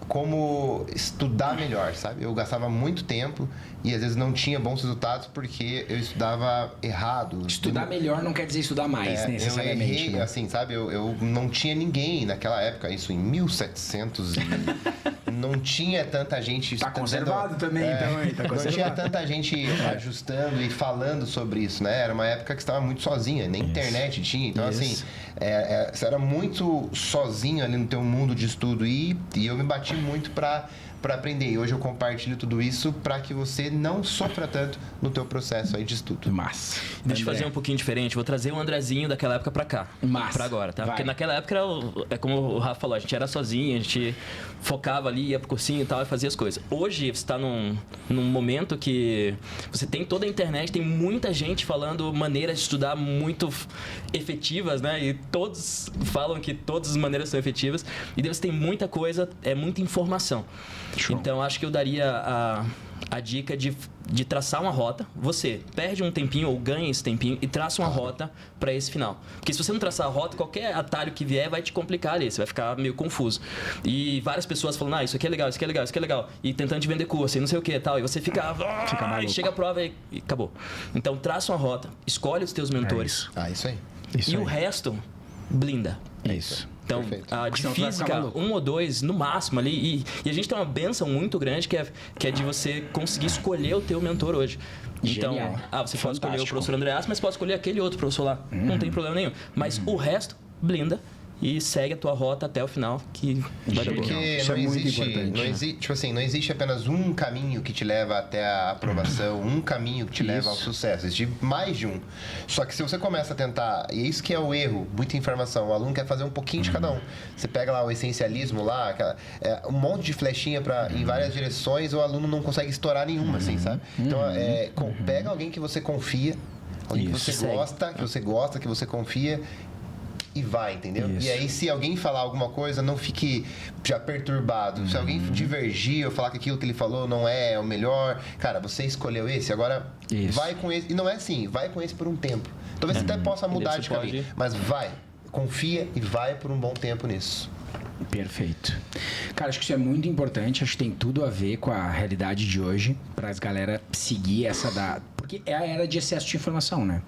como estudar melhor, sabe? Eu gastava muito tempo e às vezes não tinha bons resultados porque eu estudava errado. Estudar melhor não quer dizer estudar mais, necessariamente. Eu errei, né? assim, sabe? Eu não tinha ninguém naquela época, isso em 1700 e não tinha tanta gente... Tá conservado também, então, hein? Tá Não tinha conservado. tanta gente ajustando e falando sobre isso, né? Era uma época que você estava muito sozinha, nem internet tinha. Então, Isso. assim, você era muito sozinho ali no teu mundo de estudo e eu me bati muito para aprender. E hoje eu compartilho tudo isso para que você não sofra tanto no teu processo aí de estudo. Massa. Deixa eu André. fazer um pouquinho diferente. Vou trazer o Andrezinho daquela época pra cá. Massa. Pra agora, tá? Vai. Porque naquela época é como o Rafa falou, a gente era sozinho, a gente focava ali, ia pro cursinho e tal, e fazia as coisas. Hoje você tá num momento que você tem toda a internet, tem muita gente falando maneiras de estudar muito efetivas, né? E todos falam que todas as maneiras são efetivas. E daí você tem muita coisa, muita informação. Show. Então acho que eu daria a dica de traçar uma rota. Você perde um tempinho ou ganha esse tempinho e traça uma rota para esse final. Porque se você não traçar a rota, qualquer atalho que vier vai te complicar ali. Você vai ficar meio confuso. E várias pessoas falando, isso aqui é legal, isso aqui é legal, isso aqui é legal. E tentando te vender curso e não sei o que e tal. E você fica maluco. chega a prova e acabou. Então traça uma rota, escolhe os teus mentores. Isso aí. Isso E aí. o resto, blinda. É isso. Então, Perfeito. de Senão tu vai ficar física, maluco. 1 ou 2 no máximo ali. E a gente tem uma benção muito grande que é de você conseguir escolher o teu mentor hoje. Então, Genial. você pode escolher o Fantástico. professor Andreas, mas pode escolher aquele outro professor lá. Não tem problema nenhum. Mas o resto, blinda e segue a tua rota até o final, que vai dar bom. Porque Isso não é muito existe, importante, né? tipo assim, não existe apenas um caminho que te leva até a aprovação, um caminho que te leva ao sucesso. Existe mais de um. Só que se você começa a tentar, e é isso que é o erro, muita informação, o aluno quer fazer um pouquinho de cada um. Você pega lá o essencialismo lá, um monte de flechinha em várias direções, o aluno não consegue estourar nenhuma, assim, sabe? Então, pega alguém que você confia, alguém que você gosta, que você confia, e vai, entendeu? Isso. E aí, se alguém falar alguma coisa, não fique já perturbado. Se alguém divergir ou falar que aquilo que ele falou não é o melhor, cara, você escolheu esse, agora vai com esse. E não é assim, vai com esse por um tempo. Talvez você até possa mudar de caminho, mas vai, confia e vai por um bom tempo nisso. Perfeito. Cara, acho que isso é muito importante, acho que tem tudo a ver com a realidade de hoje, para as galera seguir essa da... Porque é a era de excesso de informação, né?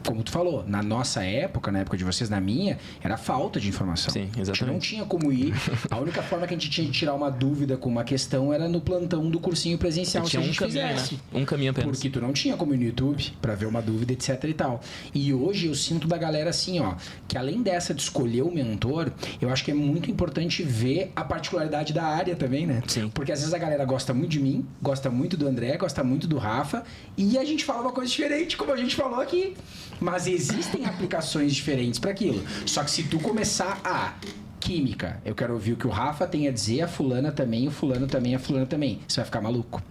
Como tu falou, na nossa época, na época de vocês, na minha, era falta de informação. Sim, exatamente. A gente não tinha como ir. A única forma que a gente tinha de tirar uma dúvida com uma questão era no plantão do cursinho presencial, se a gente fizesse. Um caminho apenas. Porque tu não tinha como ir no YouTube pra ver uma dúvida, etc e tal. E hoje eu sinto da galera assim, ó, que além dessa de escolher o mentor, eu acho que é muito importante ver a particularidade da área também, né? Sim. Porque às vezes a galera gosta muito de mim, gosta muito do André, gosta muito do Rafa, e a gente fala uma coisa diferente, como a gente falou aqui. Mas existem aplicações diferentes para aquilo. Só que se tu começar a química, eu quero ouvir o que o Rafa tem a dizer, a fulana também, o fulano também, a fulana também. Você vai ficar maluco.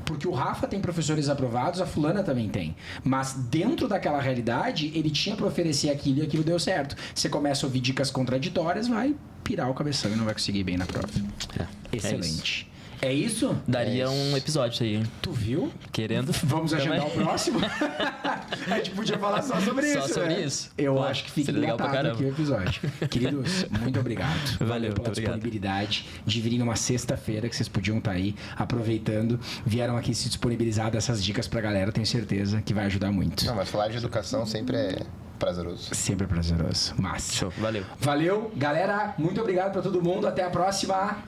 Porque o Rafa tem professores aprovados, a fulana também tem. Mas dentro daquela realidade, ele tinha para oferecer aquilo e aquilo deu certo. Você começa a ouvir dicas contraditórias, vai pirar o cabeção e não vai conseguir ir bem na prova. Excelente. É isso? Daria um episódio isso aí, hein? Tu viu? Querendo. Vamos agendar também. o próximo? A gente podia falar só sobre Só isso, sobre né? isso? Eu Pô, acho que fica seria legal pra engatado caramba. aqui o episódio. Queridos, muito obrigado. Valeu, pela muito obrigado. disponibilidade de virem numa sexta-feira que vocês podiam estar aí aproveitando. Vieram aqui se disponibilizar dessas dicas pra galera. Tenho certeza que vai ajudar muito. Não, mas falar de educação sempre é prazeroso. Sempre prazeroso. Massa. Show, valeu. Valeu. Galera, muito obrigado pra todo mundo. Até a próxima.